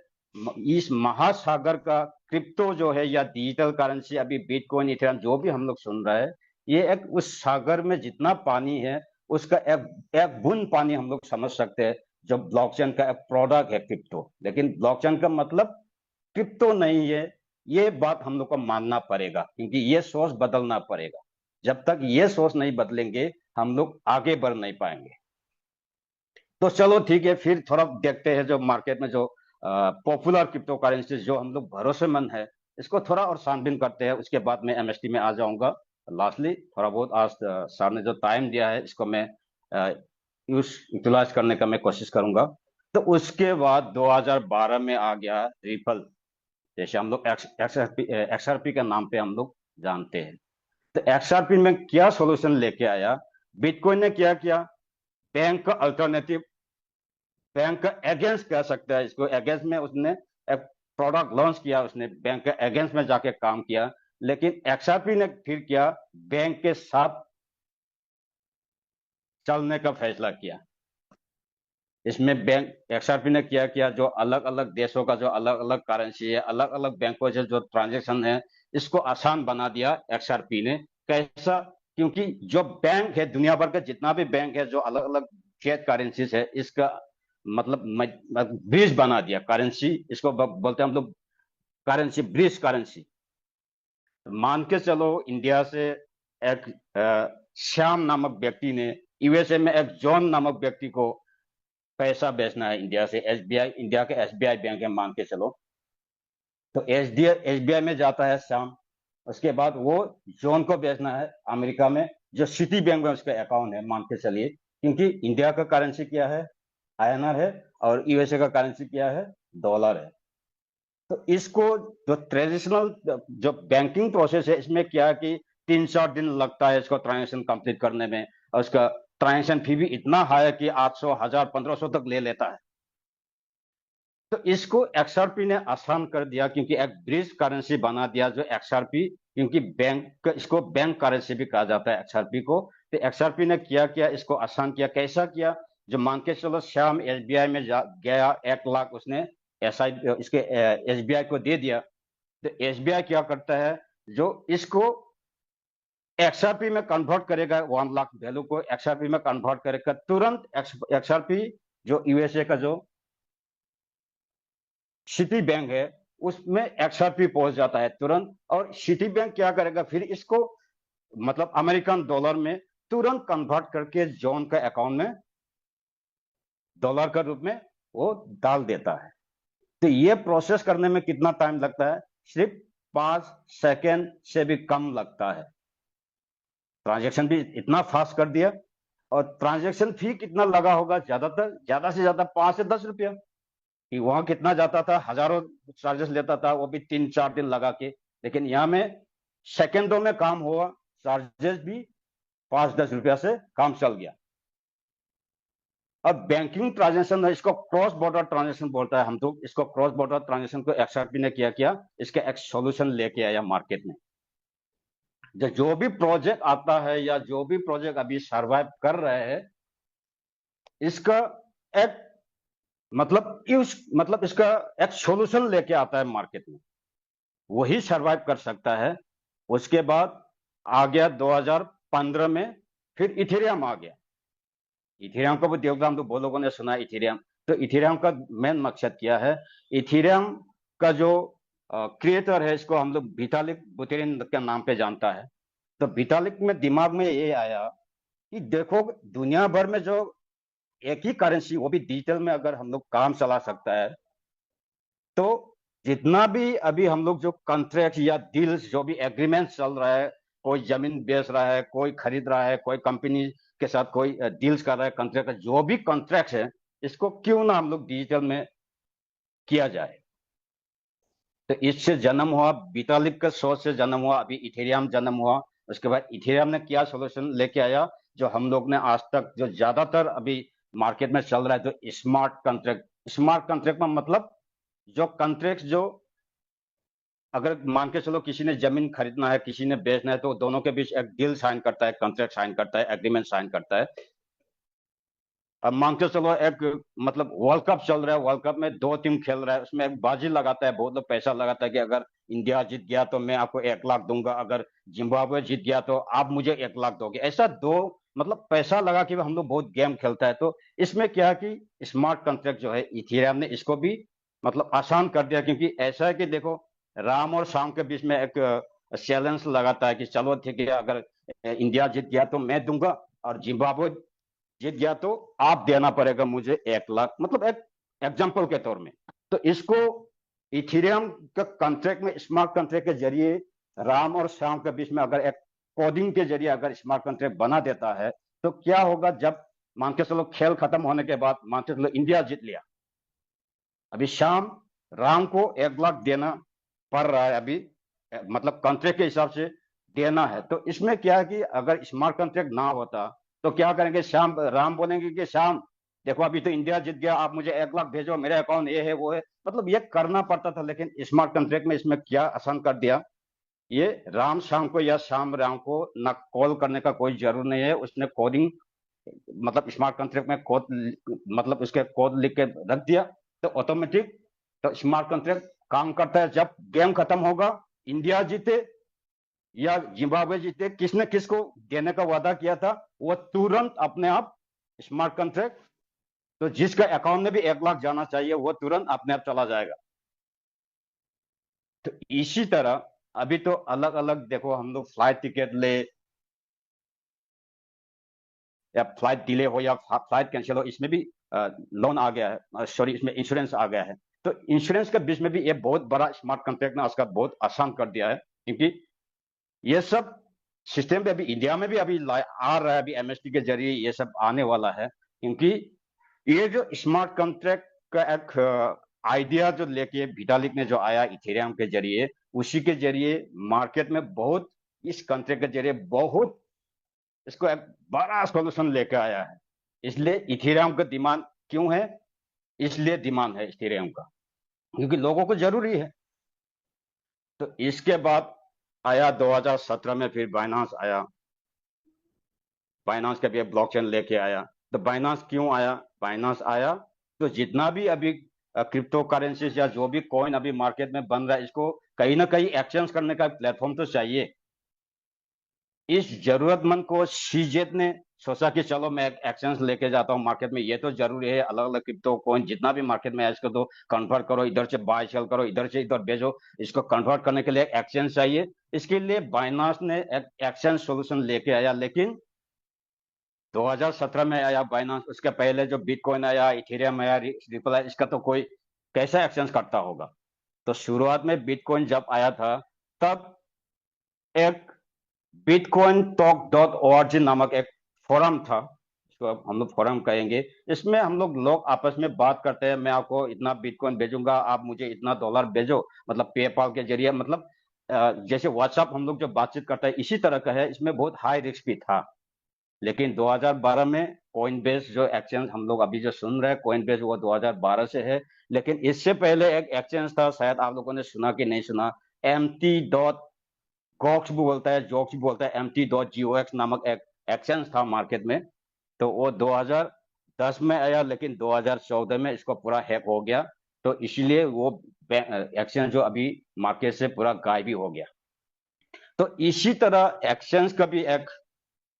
इस महासागर का क्रिप्टो जो है या डिजिटल करेंसी, अभी बिटकॉइन, इथेरियम जो भी हम लोग सुन रहे हैं, ये एक उस सागर में जितना पानी है, उसका एक एक बूंद पानी हम लोग समझ सकते हैं, जो ब्लॉकचेन का एक प्रोडक्ट है क्रिप्टो। लेकिन ब्लॉकचेन का मतलब क्रिप्टो नहीं है, ये बात हम लोग को मानना पड़ेगा, क्योंकि ये सोच बदलना पड़ेगा। जब तक ये सोच नहीं बदलेंगे, हम लोग आगे बढ़ नहीं पाएंगे। तो चलो ठीक है, फिर थोड़ा देखते हैं जो मार्केट में जो पॉपुलर क्रिप्टो करेंसी जो हम लोग भरोसेमंद है, इसको थोड़ा और छानबीन करते हैं, उसके बाद मैं एमएसटी में आ जाऊंगा। लास्टली थोड़ा बहुत आज सर ने जो टाइम दिया है, इसको मैं यूटिलाइज करने का मैं कोशिश करूंगा। तो उसके बाद 2012 में आ गया रिपल, जैसे हम लोग एक्सआरपी के नाम पे हम लोग जानते हैं। तो एक्सआरपी में क्या सोल्यूशन लेके आया, बिटकॉइन ने क्या किया, बैंक का अल्टरनेटिव, बैंक का अगेंस्ट कह सकता है इसको, अगेंस्ट में उसने एक प्रोडक्ट लॉन्च किया, उसने बैंक के अगेंस्ट में जाके काम किया। लेकिन एक्सआरपी ने फिर किया, बैंक के साथ चलने का फैसला किया। इसमें बैंक एक्सआरपी ने क्या किया, जो अलग अलग देशों का जो अलग अलग करेंसी है, अलग अलग बैंकों से जो ट्रांजेक्शन है, इसको आसान बना दिया एक्सआरपी ने। कैसा, क्योंकि जो बैंक है, दुनिया भर के जितना भी बैंक है, जो अलग अलग फिएट करेंसीज है, इसका मतलब ब्रिज बना दिया करेंसी, इसको बोलते हैं हम लोग करेंसी ब्रिज करेंसी। मान के चलो, इंडिया से एक श्याम नामक व्यक्ति ने यूएसए में एक जॉन नामक व्यक्ति को पैसा बेचना है, इंडिया से, एसबीआई, इंडिया के एसबीआई बैंक है मान के चलो, तो एसबीआई में जाता है श्याम, उसके बाद वो जॉन को बेचना है अमेरिका में, जो सिटी बैंक में उसका अकाउंट है मान के चलिए, क्योंकि इंडिया का करेंसी क्या है, आईएनआर है, और यूएसए का करेंसी क्या है, डॉलर है। तो इसको जो ट्रेडिशनल जो बैंकिंग प्रोसेस है, इसमें क्या है कि 3-4 दिन लगता है इसको ट्रांजेक्शन कंप्लीट करने में, और उसका ट्रांजेक्शन फी भी इतना हाई है कि 800, 1000, 1500 तक ले लेता है। तो इसको एक्सआरपी ने आसान कर दिया, क्योंकि एक ब्रिज करेंसी बना दिया जो एक्सआरपी, क्योंकि बैंक, इसको बैंक करेंसी भी कहा जाता है एक्सआरपी को। तो एक्सआरपी ने क्या किया, इसको आसान किया। कैसा किया, जो मान के चलो श्याम एसबीआई में गया, 1 लाख उसने इसके एसबीआई को दे दिया, तो एसबीआई क्या करता है, जो इसको एक्सआरपी में कन्वर्ट करेगा, 1 लाख वैल्यू को एक्सआरपी में कन्वर्ट करेगा तुरंत। एक्सआरपी जो यूएसए का जो सिटी बैंक है, उसमें एक्सआरपी पहुंच जाता है तुरंत, और सिटी बैंक क्या करेगा, फिर इसको मतलब अमेरिकन डॉलर में तुरंत कन्वर्ट करके जॉन का अकाउंट में डॉलर का रूप में वो डाल देता है। तो ये प्रोसेस करने में कितना टाइम लगता है, सिर्फ 5 सेकेंड से भी कम लगता है। ट्रांजैक्शन भी इतना फास्ट कर दिया। और ट्रांजैक्शन फी कितना लगा होगा? ज्यादातर ज्यादा से ज्यादा 5 से 10 रुपया। कि वहां कितना जाता था, हजारों चार्जेस लेता था, वो भी 3-4 दिन लगा के। लेकिन यहाँ में सेकेंडों में काम हुआ, चार्जेस भी 5-10 रुपया से काम चल गया। अब बैंकिंग ट्रांजेक्शन है, इसको क्रॉस बॉर्डर ट्रांजेक्शन बोलता है। हम तो इसको क्रॉस बॉर्डर ट्रांजेक्शन को एक्सआरपी ने किया इसका एक सॉल्यूशन लेके आया मार्केट में। जो भी प्रोजेक्ट आता है या जो भी प्रोजेक्ट अभी सर्वाइव कर रहे हैं, इसका एक मतलब इसका एक सॉल्यूशन लेके आता है मार्केट में, वही सरवाइव कर सकता है। उसके बाद आ गया 2015 में, फिर इथेरियम आ गया। इथेरियम का भी देवग्राम तो बहुत लोगों ने सुना इथेरियम। तो इथेरियम का मेन मकसद क्या है? इथेरियम का जो क्रिएटर है, इसको हम लोग विटालिक बुटेरिन के नाम पे जानता है। तो विटालिक में दिमाग में ये आया कि देखो, दुनिया भर में जो एक ही करेंसी, वो भी डिजिटल में, अगर हम लोग काम चला सकता है, तो जितना भी अभी हम लोग जो कॉन्ट्रैक्ट या डील्स, जो भी एग्रीमेंट चल रहा है, कोई जमीन बेच रहा है, कोई खरीद रहा है, कोई कंपनी के साथ कोई डील्स कर रहा है, कॉन्ट्रैक्ट, जो भी कॉन्ट्रैक्ट है, इसको क्यों ना हम लोग डिजिटल में किया जाए। तो इससे जन्म हुआ, विटालिक का सोच से जन्म हुआ, अभी इथेरियम जन्म हुआ। उसके बाद इथेरियम ने क्या सोल्यूशन लेके आया, जो हम लोग ने आज तक जो ज्यादातर अभी मार्केट में चल रहा है, तो स्मार्ट कॉन्ट्रैक्ट। स्मार्ट कॉन्ट्रैक्ट में मतलब जो कॉन्ट्रैक्ट, जो अगर मान के चलो किसी ने जमीन खरीदना है, किसी ने बेचना है, तो दोनों के बीच एक डील साइन करता है, कॉन्ट्रैक्ट साइन करता है, एग्रीमेंट साइन करता है। अब मान के चलो एक वर्ल्ड कप चल रहा है, वर्ल्ड कप में 2 टीम खेल रहा है, उसमें एक बाजी लगाता है, बहुत लोग पैसा लगाता है कि अगर इंडिया जीत गया तो मैं आपको 1 लाख दूंगा, अगर जिम्बाब्वे जीत गया तो आप मुझे 1 लाख दोगे। ऐसा दो पैसा लगा के हम लोग बहुत गेम खेलता है। तो इसमें क्या है कि स्मार्ट कॉन्ट्रैक्ट जो है, इथेरियम ने इसको भी आसान कर दिया। क्योंकि ऐसा है कि देखो, राम और शाम के बीच में एक चैलेंज लगाता है कि चलो ठीक है, अगर इंडिया जीत गया तो मैं दूंगा, और जिम्बाब्वे जीत गया तो आप देना पड़ेगा मुझे 1 लाख, एक एग्जाम्पल के तौर में। तो इसको इथेरियम का कॉन्ट्रैक्ट में, स्मार्ट कॉन्ट्रैक्ट के जरिए राम और श्याम के बीच में अगर एक कोडिंग के जरिए अगर स्मार्ट कॉन्ट्रैक्ट बना देता है, तो क्या होगा, जब मान के चलो खेल खत्म होने के बाद, मान के चलो इंडिया जीत लिया, अभी श्याम राम को 1 लाख देना पड़ रहा है, अभी कॉन्ट्रैक्ट के हिसाब से देना है। तो इसमें क्या है कि अगर स्मार्ट कॉन्ट्रैक्ट ना होता, तो क्या करेंगे, श्याम राम बोलेंगे कि श्याम देखो, अभी तो इंडिया जीत गया, आप मुझे 1 लाख भेजो, मेरे अकाउंट ये है वो है, ये करना पड़ता था। लेकिन स्मार्ट कॉन्ट्रैक्ट में इसमें क्या आसान कर दिया, ये राम श्याम को या श्याम राम को ना कॉल करने का कोई जरूर नहीं है। उसने कोडिंग स्मार्ट कॉन्ट्रैक्ट में कोड उसके कोड लिख के रख दिया, तो ऑटोमेटिक तो स्मार्ट कॉन्ट्रैक्ट काम करता है। जब गेम खत्म होगा, इंडिया जीते या जिम्बाब्वे जीते, किसने किसको देने का वादा किया था, वो तुरंत अपने आप स्मार्ट कॉन्ट्रैक्ट, तो जिसका अकाउंट में भी 1 लाख जाना चाहिए, वो तुरंत अपने आप चला जाएगा। तो इसी तरह अभी तो अलग अलग देखो, हम लोग फ्लाइट टिकट ले, या फ्लाइट डिले हो या फ्लाइट कैंसिल हो, इसमें भी लोन आ गया है, सॉरी इसमें इंश्योरेंस आ गया है। तो इंश्योरेंस के बीच में भी ये बहुत बड़ा स्मार्ट कॉन्ट्रैक्ट ने उसका बहुत आसान कर दिया है। क्योंकि ये सब सिस्टम पे अभी इंडिया में भी अभी आ रहा है, अभी एमएसटी के जरिए ये सब आने वाला है। क्योंकि ये जो स्मार्ट कॉन्ट्रैक्ट का एक आइडिया जो लेके विटालिक ने जो आया इथेरियम के जरिए, उसी के जरिए मार्केट में बहुत, इस कॉन्ट्रैक्ट के जरिए बहुत इसको एक बड़ा सोल्यूशन लेकर आया है। इसलिए इथेरियम का डिमांड क्यों है, इसलिए डिमांड है इथेरियम का, क्योंकि लोगों को जरूरी है। तो इसके बाद आया 2017 में फिर बाइनांस आया। बाइनांस का भी ब्लॉकचेन लेके आया। तो बाइनांस क्यों आया? बाइनांस आया तो जितना भी अभी क्रिप्टो करेंसीज या जो भी कॉइन अभी मार्केट में बन रहा है, इसको कहीं ना कहीं एक्सचेंज करने का प्लेटफॉर्म तो चाहिए। इस जरूरतमंद को सीजेड ने सोचा कि चलो मैं एक्सचेंज लेके जाता हूँ मार्केट में, ये तो जरूरी है, अलग अलग क्रिप्टो कॉइन जितना भी मार्केट में है इसको तो कन्वर्ट करो, इधर से बाय सेल करो, इधर से इधर भेजो, इसको कन्वर्ट करने के लिए एक्सचेंज चाहिए। इसके लिए बाइनांस ने एक एक्सचेंज सोल्यूशन लेके आया। लेकिन 2017 में आया बाइनांस, उसके पहले जो बिटकॉइन आया, इथेरियम आया, रिपल आया, इसका तो कोई कैसा एक्सचेंज करता होगा। तो शुरुआत में बिटकॉइन जब आया था, तब एक बिटकॉइन टॉक डॉट org नामक एक फोरम था, इसको अब हम लोग फोरम कहेंगे। इसमें हम लोग आपस में बात करते हैं, मैं आपको इतना बिटकॉइन भेजूंगा, आप मुझे इतना डॉलर भेजो, मतलब पेपाल के जरिए, मतलब जैसे व्हाट्सएप हम लोग जो बातचीत करते हैं इसी तरह का है। इसमें बहुत हाई रिस्क भी था। लेकिन 2012 में कॉइनबेस जो एक्सचेंज हम लोग अभी जो सुन रहे हैं कॉइनबेस, वो 2012 से है। लेकिन इससे पहले एक एक्सचेंज था, शायद आप लोगों ने सुना कि नहीं सुना, एमटी डॉट गॉक्स भी बोलता है, जॉक्स भी बोलता है, एमटी डॉट जीओएक्स नामक एक एक्सचेंज था मार्केट में। तो वो 2010 में आया, लेकिन 2014 में इसको पूरा हैक हो गया। तो इसलिए वो एक्सचेंज जो अभी मार्केट से पूरा गायब ही हो गया। तो इसी तरह एक्सचेंज का भी एक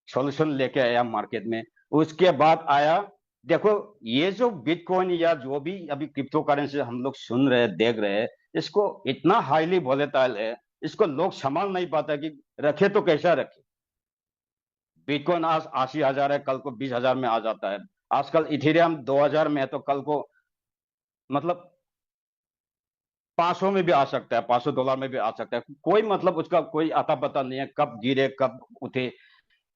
सॉल्यूशन लेके आया मार्केट में। उसके बाद आया, देखो ये जो बिटकॉइन या जो भी अभी क्रिप्टो करेंसी हम लोग सुन रहे हैं, देख रहे हैं, इसको इतना हाईली वोलेटाइल है, इसको लोग संभाल नहीं पाता कि रखे तो कैसा रखे। बिटकॉइन आज 80,000 है, कल को 20,000 में आ जाता है। आजकल इथेरियम 2,000 में है, तो कल को मतलब 500 में भी आ सकता है, $500 में भी आ सकता है। कोई मतलब उसका कोई आता पता नहीं है, कब गिरे कब उठे।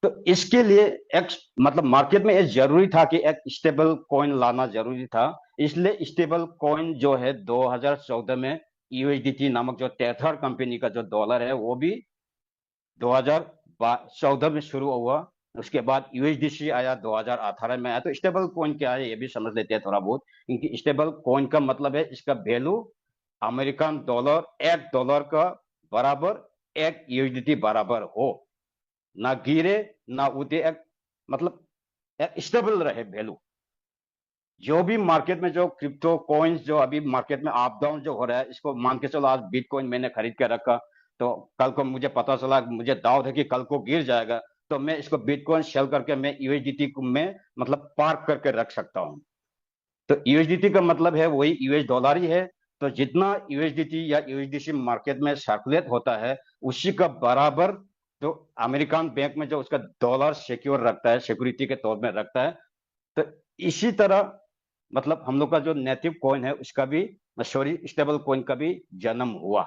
तो इसके लिए एक मतलब मार्केट में ये जरूरी था कि एक स्टेबल कॉइन लाना जरूरी था। इसलिए स्टेबल कॉइन जो है 2014 में यूएसडीटी नामक जो टेथर कंपनी का जो डॉलर है, वो भी 2014 में शुरू हुआ। उसके बाद यूएसडीसी आया, 2018 में आया। तो स्टेबल कॉइन क्या है ये भी समझ लेते हैं थोड़ा बहुत, क्योंकि स्टेबल कॉइन का मतलब है इसका वैल्यू अमेरिकन डॉलर, एक डॉलर का बराबर, एक यूएसडीटी बराबर हो, ना गिरे ना उठे, एक मतलब एक स्टेबल रहे वैल्यू। जो भी मार्केट में जो क्रिप्टो कॉइन्स जो अभी मार्केट में अप डाउन जो हो रहा है, इसको मान के चलो आज बिटकॉइन मैंने खरीद के रखा, तो कल को मुझे पता चला, मुझे डाउट है कि कल को गिर जाएगा, तो मैं इसको बिटकॉइन सेल करके मैं यूएसडीटी में मतलब पार्क करके रख सकता हूँ। तो यूएसडीटी का मतलब है वही यूएस डॉलर ही है। तो जितना यूएसडीटी या यूएसडीसी मार्केट में सर्कुलेट होता है, उसी का बराबर जो अमेरिकन बैंक में जो उसका डॉलर सिक्योर रखता है, सिक्योरिटी के तौर में रखता है। तो इसी तरह मतलब हम लोग का जो नेटिव कॉइन है उसका भी, सॉरी स्टेबल कॉइन का भी जन्म हुआ।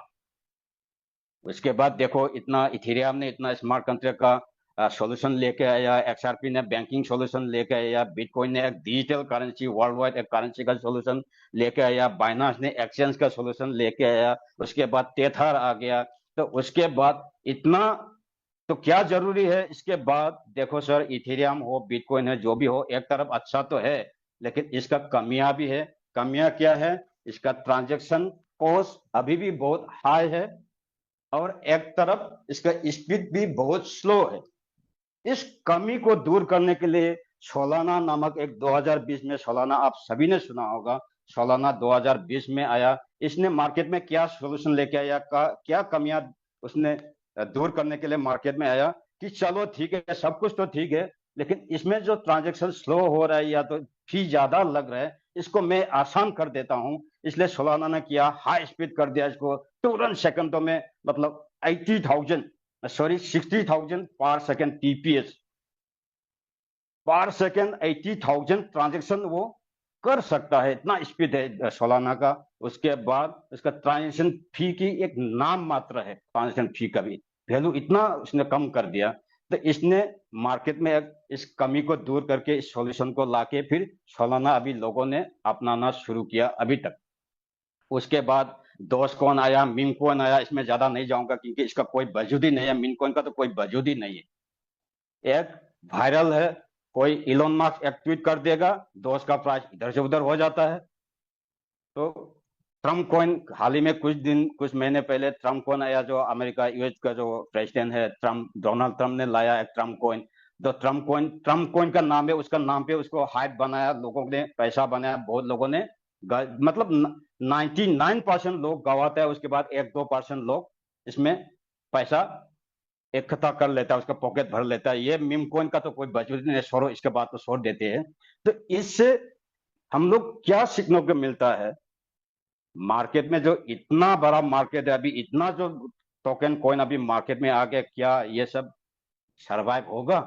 उसके बाद देखो इतना इथेरियम ने इतना स्मार्ट कंट्रैक्ट का सॉल्यूशन लेके आया, एक्सआरपी ने बैंकिंग सॉल्यूशन लेके आया, बिटकॉइन ने एक डिजिटल करेंसी, वर्ल्ड वाइड एक करेंसी का सॉल्यूशन लेके आया, बाइनांस ने एक्सचेंज का सॉल्यूशन लेके आया, उसके बाद टेथर आ गया। तो उसके बाद इतना, तो क्या जरूरी है इसके बाद? देखो सर, इथेरियम हो बिटकॉइन है जो भी हो, एक तरफ अच्छा तो है, लेकिन इसका कमियां भी है। कमियां क्या है? इसका ट्रांजैक्शन कॉस्ट अभी भी बहुत हाई है, और एक तरफ इसका स्पीड भी बहुत स्लो है। इस कमी को दूर करने के लिए सोलाना नामक एक 2020 में, सोलाना आप सभी ने सुना होगा, सोलाना 2020 में आया। इसने मार्केट में क्या सॉल्यूशन लेके आया, क्या कमियां उसने दूर करने के लिए मार्केट में आया कि चलो ठीक है, सब कुछ तो ठीक है, लेकिन इसमें जो ट्रांजेक्शन स्लो हो रहा है या तो फी ज्यादा लग रहा है, इसको मैं आसान कर देता हूं। इसलिए सोलाना ने किया, हाई स्पीड कर दिया इसको, तुरंत सेकंडों में, मतलब 80,000, सॉरी 60,000 पर सेकंड टीपीएस, पर सेकंड 80,000 ट्रांजेक्शन वो कर सकता है, इतना स्पीड है सोलाना का। उसके बाद इसका ट्रांजेक्शन फी की एक नाम मात्र है, ट्रांजेक्शन फी का भी वैल्यू इतना उसने कम कर दिया। तो इसने मार्केट में इस कमी को दूर करके इस सॉल्यूशन को लाके फिर सोलाना अभी लोगों ने अपनाना शुरू किया अभी तक। उसके बाद दोज कॉइन आया, मीम कॉइन आया। इसमें ज्यादा नहीं जाऊंगा क्योंकि इसका कोई वजूद ही नहीं है, मीम कॉइन का तो कोई वजूद ही नहीं है। एक वायरल है, कोई इलोन मस्क एक ट्वीट कर देगा, दोस्त का प्राइस इधर से उधर हो जाता है। तो ट्रम्प कॉइन हाल ही में कुछ महीने पहले ट्रम्प कॉइन आया, जो अमेरिका यूएस का जो प्रेसिडेंट है ट्रम्प, डोनाल्ड ट्रम्प ने लाया एक ट्रम्प कॉइन। तो ट्रम्प कॉइन का नाम है, उसका नाम पे उसको हाइप बनाया, लोगों ने पैसा बनाया, बहुत लोगों ने मतलब 99% लोग गवाते हैं, उसके बाद 1-2% लोग इसमें पैसा इकट्ठा कर लेता है, उसका पॉकेट भर लेता है। ये मीम कॉइन का तो कोई वजूद नहीं है, छोड़ो, इसके बाद तो छोड़ देते हैं। तो इससे हम लोग क्या सीखने को मिलता है? मार्केट में जो इतना बड़ा मार्केट है, अभी इतना जो टोकन कॉइन अभी मार्केट में आ गया, क्या ये सब सरवाइव होगा?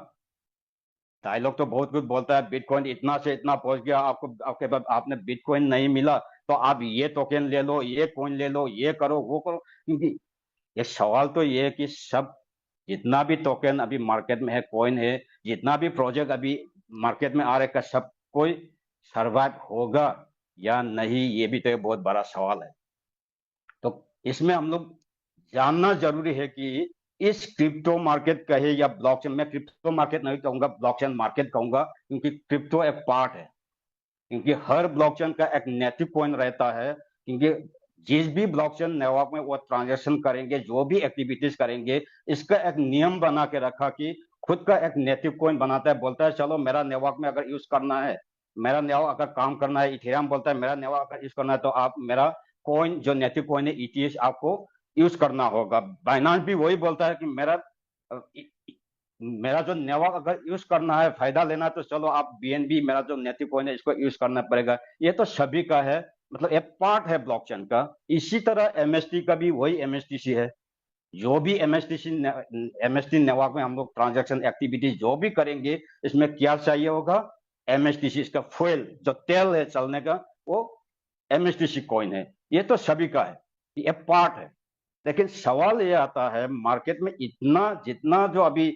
डायलॉग तो बहुत कुछ बोलता है, बिटकॉइन इतना से इतना पहुंच गया, आपको आपके पास आपने बिटकॉइन नहीं मिला तो आप ये टोकन ले लो, ये कॉइन ले लो, ये करो वो करो, क्योंकि ये सवाल तो ये है कि सब जितना भी टोकन अभी मार्केट में है, कॉइन है, जितना भी प्रोजेक्ट अभी मार्केट में आ रहा है, सब कोई सरवाइव होगा या नहीं, ये भी तो एक बहुत बड़ा सवाल है। तो इसमें हम लोग जानना जरूरी है कि इस क्रिप्टो मार्केट कहे या ब्लॉकचेन, मैं क्रिप्टो मार्केट नहीं कहूंगा, ब्लॉकचेन मार्केट कहूंगा, क्योंकि क्रिप्टो एक पार्ट है। क्योंकि हर ब्लॉकचेन का एक नेटिव कॉइन रहता है, क्योंकि जिस भी ब्लॉकचेन नेटवर्क में वो ट्रांजैक्शन करेंगे, जो भी एक्टिविटीज करेंगे, इसका एक नियम बना के रखा कि खुद का एक नेटिव कॉइन बनाता है, बोलता है चलो मेरा नेटवर्क में अगर यूज करना है, मेरा नेटवर्क अगर काम करना है, इथेरियम बोलता है मेरा नेटवर्क अगर यूज करना है तो आप मेरा कॉइन जो नेटिव कॉइन है ईटीएच आपको यूज करना होगा। बाइनांस भी वही बोलता है कि मेरा जो नेटवर्क अगर यूज करना है, फायदा लेना है, तो चलो आप बीएनबी मेरा जो नेटिव कॉइन है इसको यूज करना पड़ेगा। ये तो सभी का है, मतलब एक पार्ट है ब्लॉकचेन का। इसी तरह एमएसटी का भी वही एमएसटीसी है। जो भी एमएसटी नेटवर्क में हम लोग ट्रांजैक्शन एक्टिविटीज जो भी करेंगे, इसमें क्या चाहिए होगा, एमएसटीसी, इसका फ्यूल जो तेल है चलने का, वो एमएसटीसी कॉइन है। ये तो सभी का है, ये पार्ट है। लेकिन सवाल ये आता है, मार्केट में इतना जितना जो अभी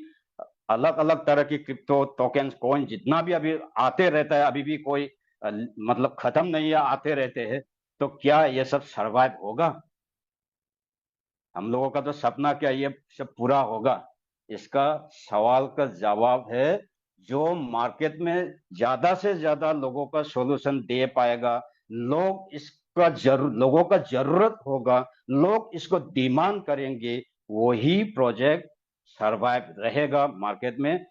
अलग अलग तरह की क्रिप्टो टोकन कॉइन जितना भी अभी आते रहता है, अभी भी कोई मतलब खत्म नहीं है, आते रहते हैं, तो क्या ये सब सरवाइव होगा? हम लोगों का तो सपना क्या ये सब पूरा होगा? इसका सवाल का जवाब है जो मार्केट में ज्यादा से ज्यादा लोगों का सॉल्यूशन दे पाएगा, लोगों का जरूरत होगा, लोग इसको डिमांड करेंगे, वही प्रोजेक्ट सरवाइव रहेगा मार्केट में।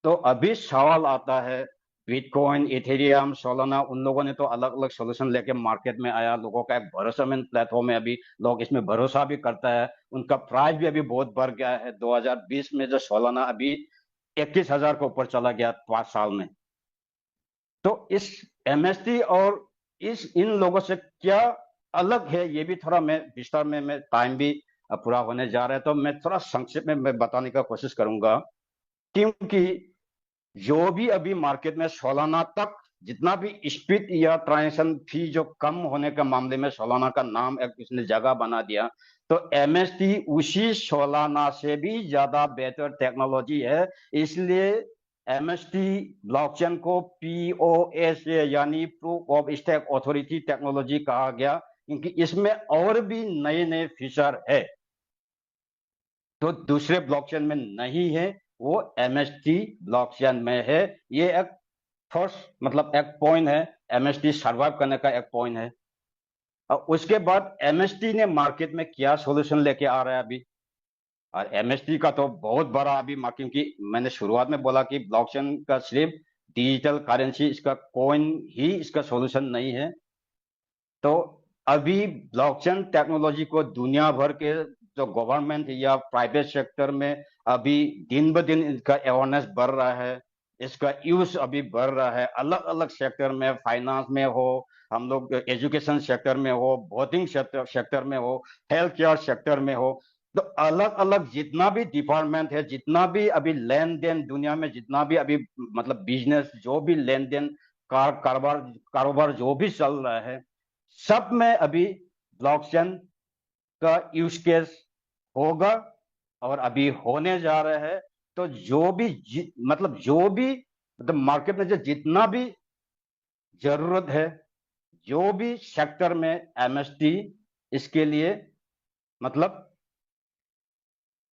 तो अभी सवाल आता है, बिटकॉइन, इथेरियम, सोलाना, उन लोगों ने तो अलग अलग सोल्यूशन लेके मार्केट में आया, लोगों का एक भरोसेमंद प्लेटफॉर्म है, अभी लोग इसमें भरोसा भी करता है, उनका प्राइस भी अभी बहुत बढ़ गया है। 2020 में जो सोलाना अभी 21,000 के ऊपर चला गया 5 साल में। तो इस एमएसटी और इन लोगों से क्या अलग है, ये भी थोड़ा मैं विस्तार में, मैं टाइम भी पूरा होने जा रहा है तो मैं थोड़ा संक्षेप में मैं बताने का कोशिश करूंगा। क्योंकि जो भी अभी मार्केट में सोलाना तक जितना भी स्पीड या ट्रांजेक्शन फी जो कम होने के मामले में सोलाना का नाम एक इसने जगह बना दिया, तो एमएसटी उसी सोलाना से भी ज्यादा बेहतर टेक्नोलॉजी है। इसलिए एमएसटी ब्लॉकचेन को पीओएस यानी proof of stake authority technology कहा गया, क्योंकि इसमें और भी नए नए फीचर है तो दूसरे ब्लॉकचेन में नहीं है, वो एमएसटी ब्लॉकचेन में है। ये एक फर्स्ट मतलब एक पॉइंट है, एमएसटी सर्वाइव करने का एक पॉइंट है। और उसके बाद एमएसटी ने मार्केट में क्या सॉल्यूशन लेके आ रहा है अभी, और एमएसटी का तो बहुत बड़ा अभी क्योंकि मैंने शुरुआत में बोला कि ब्लॉकचेन का सिर्फ डिजिटल करेंसी, इसका कॉइन ही इसका सॉल्यूशन नहीं है। तो अभी ब्लॉकचेन टेक्नोलॉजी को दुनिया भर के जो गवर्नमेंट या प्राइवेट सेक्टर में अभी दिन ब दिन इसका अवेयरनेस बढ़ रहा है, इसका यूज अभी बढ़ रहा है। अलग अलग सेक्टर में, फाइनेंस में हो, हम लोग एजुकेशन सेक्टर में हो, बैंकिंग सेक्टर में हो, हेल्थ केयर सेक्टर में हो, तो अलग अलग जितना भी डिपार्टमेंट है, जितना भी अभी लेन देन दुनिया में, जितना भी अभी मतलब बिजनेस जो भी लेन देन कारोबार जो भी चल रहा है, सब में अभी ब्लॉकचेन का यूज केस होगा और अभी होने जा रहा है। तो मतलब मार्केट में जो जितना भी जरूरत है, जो भी सेक्टर में एमएसटी इसके लिए मतलब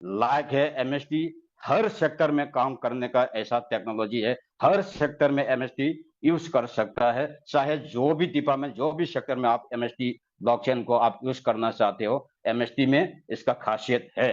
लायक है, एमएसटी हर सेक्टर में काम करने का ऐसा टेक्नोलॉजी है, हर सेक्टर में एमएसटी यूज कर सकता है। चाहे जो भी डिपार्टमेंट, जो भी सेक्टर में आप एमएसटी ब्लॉकचेन को आप यूज करना चाहते हो, एमएसटी में इसका खासियत है।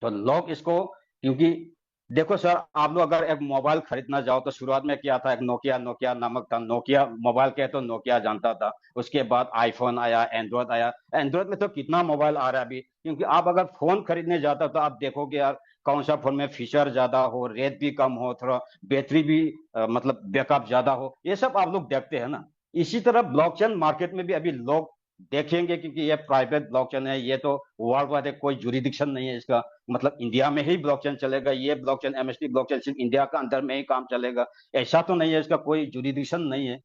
तो लोग इसको, क्योंकि देखो सर, आप लोग अगर एक मोबाइल खरीदना जाओ तो शुरुआत में क्या था, एक नोकिया नामक था, नोकिया मोबाइल कहे तो नोकिया जानता था। उसके बाद आईफोन आया, एंड्रॉयड आया। एंड्रॉयड में तो कितना मोबाइल आ रहा है अभी, क्योंकि आप अगर फोन खरीदने जाता हो तो आप देखोगे यार कौन सा फोन में फीचर ज्यादा हो, रेट भी कम हो, थोड़ा बैटरी भी मतलब बैकअप ज्यादा हो, ये सब आप लोग देखते हैं ना। इसी तरह ब्लॉकचेन मार्केट में भी अभी लोग देखेंगे, क्योंकि ये प्राइवेट ब्लॉकचेन है, ये तो वर्ल्ड वाइड है, कोई जुरिडिक्शन नहीं है इसका, मतलब इंडिया में ही ब्लॉकचेन चलेगा। ये ब्लॉकचेन, एमएसटी ब्लॉकचेन सिर्फ इंडिया का अंदर में ही काम चलेगा, ऐसा तो नहीं है, इसका कोई जुरिडिक्शन नहीं है,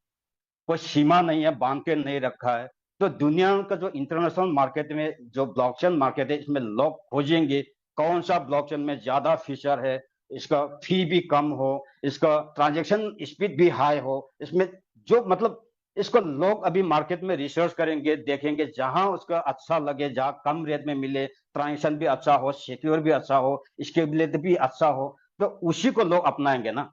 कोई सीमा नहीं है, बांध के नहीं रखा है। तो दुनिया का जो इंटरनेशनल मार्केट में जो ब्लॉकचेन मार्केट है, इसमें लोग खोजेंगे कौन सा ब्लॉकचेन में ज्यादा फीचर है, इसका फी भी कम हो, इसका ट्रांजेक्शन स्पीड भी हाई हो, इसमें जो मतलब इसको लोग अभी मार्केट में रिसर्च करेंगे, देखेंगे जहां उसका अच्छा लगे, जहां कम रेट में मिले, ट्रांजेक्शन भी अच्छा हो, सिक्योर भी अच्छा हो, स्केलेबिलिटी भी अच्छा हो, तो उसी को लोग अपनाएंगे ना।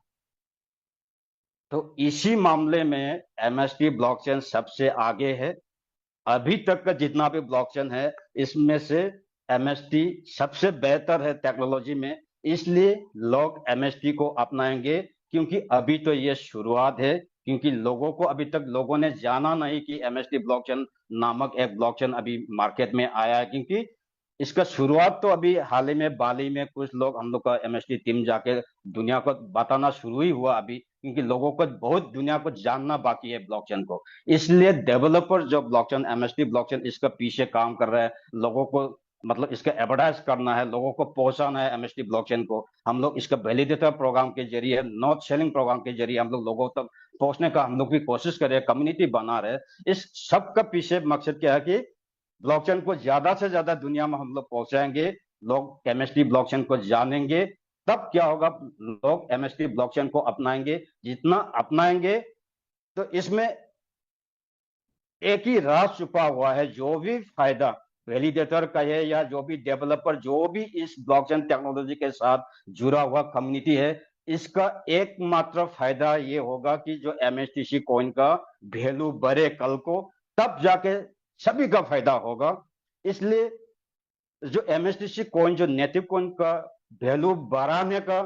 तो इसी मामले में एमएसटी ब्लॉकचेन सबसे आगे है। अभी तक का जितना भी ब्लॉकचेन है, इसमें से एमएसटी सबसे बेहतर है टेक्नोलॉजी में। इसलिए लोग एमएसटी को अपनाएंगे, क्योंकि अभी तो ये शुरुआत है। क्योंकि लोगों को अभी तक लोगों ने जाना नहीं कि एमएसटी ब्लॉकचेन नामक एक ब्लॉकचेन अभी मार्केट में आया है। क्योंकि इसका शुरुआत तो अभी हाल ही में बाली में कुछ लोग, हम लोग का एमएसटी टीम जाके दुनिया को बताना शुरू ही हुआ अभी, क्योंकि लोगों को बहुत दुनिया को जानना बाकी है ब्लॉकचेन को। इसलिए डेवलपर जो ब्लॉकचेन एमएसटी ब्लॉकचेन इसका पीछे काम कर रहा है, लोगों को मतलब इसका एडवर्टाइज करना है, लोगों को पहुंचाना है एमएसटी ब्लॉकचेन को। हम लोग इसका वैलिडेटर प्रोग्राम के जरिए, नॉट सेलिंग प्रोग्राम के जरिए हम लोग लोगों तक पहुंचने का हम लोग भी कोशिश कर रहे हैं, कम्युनिटी बना रहे हैं। इस सब का पीछे मकसद क्या है कि ब्लॉकचेन को ज्यादा से ज्यादा दुनिया में हम लोग पहुंचाएंगे, लोग केमिस्ट्री ब्लॉकचेन को जानेंगे। तब क्या होगा, लोग एमएसटी ब्लॉकचेन को अपनाएंगे। जितना अपनाएंगे, तो इसमें एक ही राज छुपा हुआ है। जो भी फायदा वैलिडेटर का है, या जो भी डेवलपर, जो भी इस ब्लॉकचेन टेक्नोलॉजी के साथ जुड़ा हुआ कम्युनिटी है, इसका एकमात्र फायदा ये होगा कि जो एमएसटीसी कॉइन का वैल्यू बढ़े कल को, तब जाके सभी का फायदा होगा। इसलिए जो एमएसटीसी कॉइन, जो नेटिव कॉइन का वैल्यू बढ़ाने का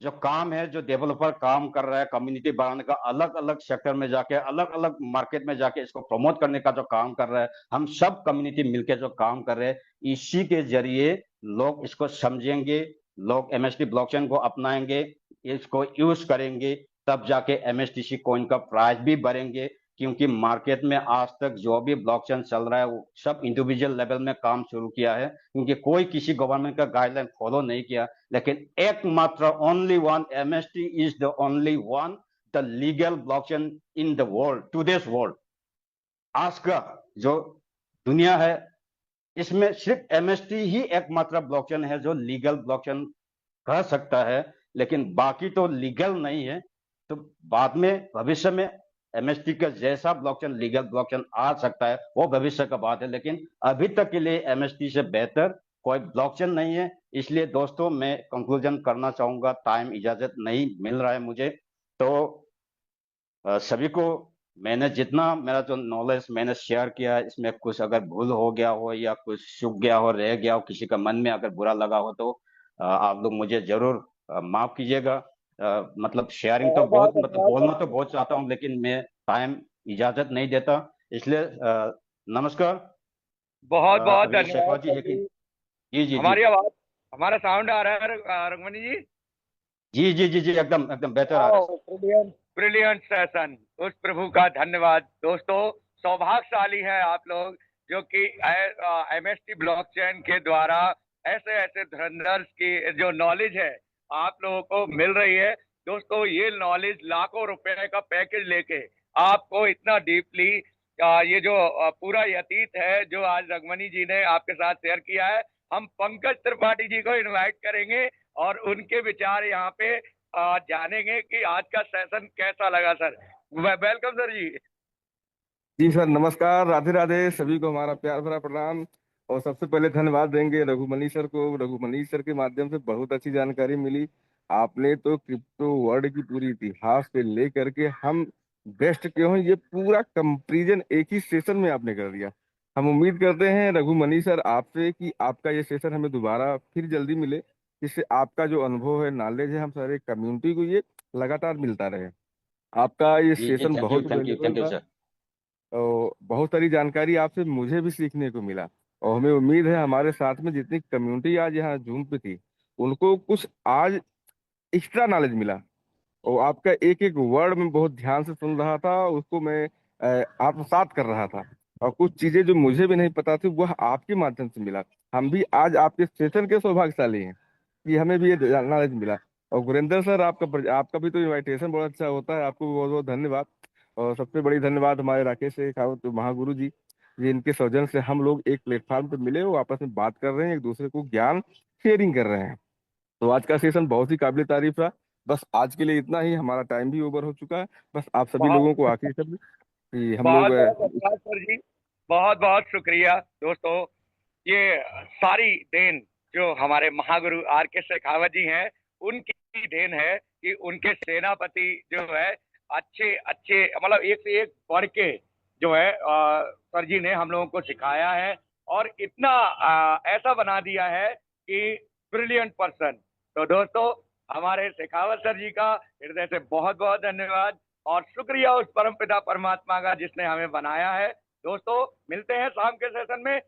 जो काम है, जो डेवलपर काम कर रहा है कम्युनिटी बढ़ाने का, अलग अलग सेक्टर में जाके, अलग अलग मार्केट में जाके इसको प्रमोट करने का जो काम कर रहा है, हम सब कम्युनिटी मिलकर जो काम कर रहे हैं, इसी के जरिए लोग इसको समझेंगे, लोग एमएसटी ब्लॉकचेन को अपनाएंगे, इसको यूज करेंगे। तब जाके एमएसटीसी कॉइन का प्राइस भी बढ़ेंगे। क्योंकि मार्केट में आज तक जो भी ब्लॉकचेन चल रहा है, वो सब इंडिविजुअल लेवल में काम शुरू किया है, क्योंकि कोई किसी गवर्नमेंट का गाइडलाइन फॉलो नहीं किया। लेकिन एकमात्र only one, MST is the only one, the legal blockchain in the world, today's world. आज का जो दुनिया है, इसमें सिर्फ एमएसटी ही एकमात्र ब्लॉकचेन है जो लीगल ब्लॉकचेन कह सकता है। लेकिन बाकी तो लीगल नहीं है। तो बाद में भविष्य में एमएसटी का जैसा ब्लॉकचेन लीगल ब्लॉकचेन आ सकता है, वो भविष्य का बात है। लेकिन अभी तक के लिए एमएसटी से बेहतर कोई ब्लॉकचेन नहीं है। इसलिए दोस्तों, मैं कंक्लूजन करना चाहूंगा, टाइम इजाजत नहीं मिल रहा है मुझे। तो सभी को मैंने जितना मेरा जो नॉलेज मैंने शेयर किया, इसमें कुछ अगर भूल हो गया हो, या कुछ चूक गया हो, रह गया हो, किसी का मन में अगर बुरा लगा हो, तो आप लोग मुझे जरूर माफ कीजिएगा। मतलब शेयरिंग तो बहुत बहुत, बहुत मतलब धन्यवाद बोलना तो बहुत चाहता सर। हूँ, लेकिन मैं टाइम इजाजत नहीं देता। इसलिए नमस्कार। बहुत बहुत अभी धन्यवाद शेखा जी सर है कि? जी। जी जी जी। हमारी आवाज, हमारा साउंड आ रहा है रंगमणि जी? जी जी जी जी, एकदम एकदम बेहतर आ रहा है सर। Brilliant, brilliant session. उस प्रभु का धन्यवाद। दोस्तों, सौभाग्यशाली है आप लोग जो कि एमएसटी ब्लॉकचेन के द्वारा ऐसे ऐसे धुरंधर्स की जो नॉलेज है आप लोगों को मिल रही है। दोस्तों, ये नॉलेज लाखों रुपए का पैकेज लेके आपको इतना डीपली ये जो पूरा व्यतीत है जो आज रंगमणि जी ने आपके साथ शेयर किया है, हम पंकज त्रिपाठी जी को इनवाइट करेंगे और उनके विचार यहाँ पे जानेंगे कि आज का सेशन कैसा लगा सर। वेलकम सर जी। जी सर, नमस्कार, राधे राधे। सभी को हमारा प्यार भरा प्रणाम। और सबसे पहले धन्यवाद देंगे रघुमनी सर को। रघुमनी सर के माध्यम से बहुत अच्छी जानकारी मिली। आपने तो क्रिप्टो वर्ल्ड की पूरी इतिहास से लेकर के हम बेस्ट क्यों हैं, ये पूरा कंपैरिजन एक ही सेशन में आपने कर दिया। हम उम्मीद करते हैं रघुमनी सर आपसे कि आपका ये सेशन हमें दोबारा फिर जल्दी मिले, जिससे आपका जो अनुभव है, नॉलेज है, हम सारे कम्युनिटी को ये लगातार मिलता रहे। आपका ये जी जी, सेशन थैंक यू बहुत thank you valuable thank you था। सर। और बहुत सारी जानकारी आपसे मुझे भी सीखने को मिला। और हमें उम्मीद है हमारे साथ में जितनी कम्युनिटी आज यहाँ जूम पे थी, उनको कुछ आज एक्स्ट्रा नॉलेज मिला। और आपका एक एक वर्ड में बहुत ध्यान से सुन रहा था, उसको मैं आत्मसात कर रहा था। और कुछ चीजें जो मुझे भी नहीं पता थी, वह आपके माध्यम से मिला। हम भी आज आपके सेशन के सौभाग्यशाली हैं कि हमें भी ये नॉलेज मिला। और गुरेंद्र सर, आपका भी तो इनविटेशन बहुत अच्छा होता है, आपको बहुत बहुत धन्यवाद। और सबसे बड़ी धन्यवाद हमारे राकेश शेखावत महागुरु जी, इनके सौजन्य से हम लोग एक प्लेटफॉर्म पे मिले, वो आपस में बात कर रहे हैं, एक दूसरे को ज्ञान शेयरिंग कर रहे हैं। तो आज का सेशन बहुत ही काबिल तारीफ रहा। बस आज के लिए इतना ही, हमारा टाइम भी ओवर हो चुका है। बस आप सभी बहुत लोगों को आखिरी शब्द कि हम लोग बहुत बहुत धन्यवाद सर जी। बहुत बहुत शुक्रिया दोस्तों। ये सारी देन जो हमारे महागुरु आर के शेखावत जी हैं, उनकी देन है कि उनके सेनापति जो है अच्छे अच्छे, मतलब एक से एक बढ़ के जो है सर जी ने हम लोगों को सिखाया है और इतना ऐसा बना दिया है कि ब्रिलियंट पर्सन। तो दोस्तों, हमारे शेखावत सर जी का हृदय से बहुत बहुत धन्यवाद और शुक्रिया उस परमपिता परमात्मा का जिसने हमें बनाया है। दोस्तों, मिलते हैं शाम के सेशन में।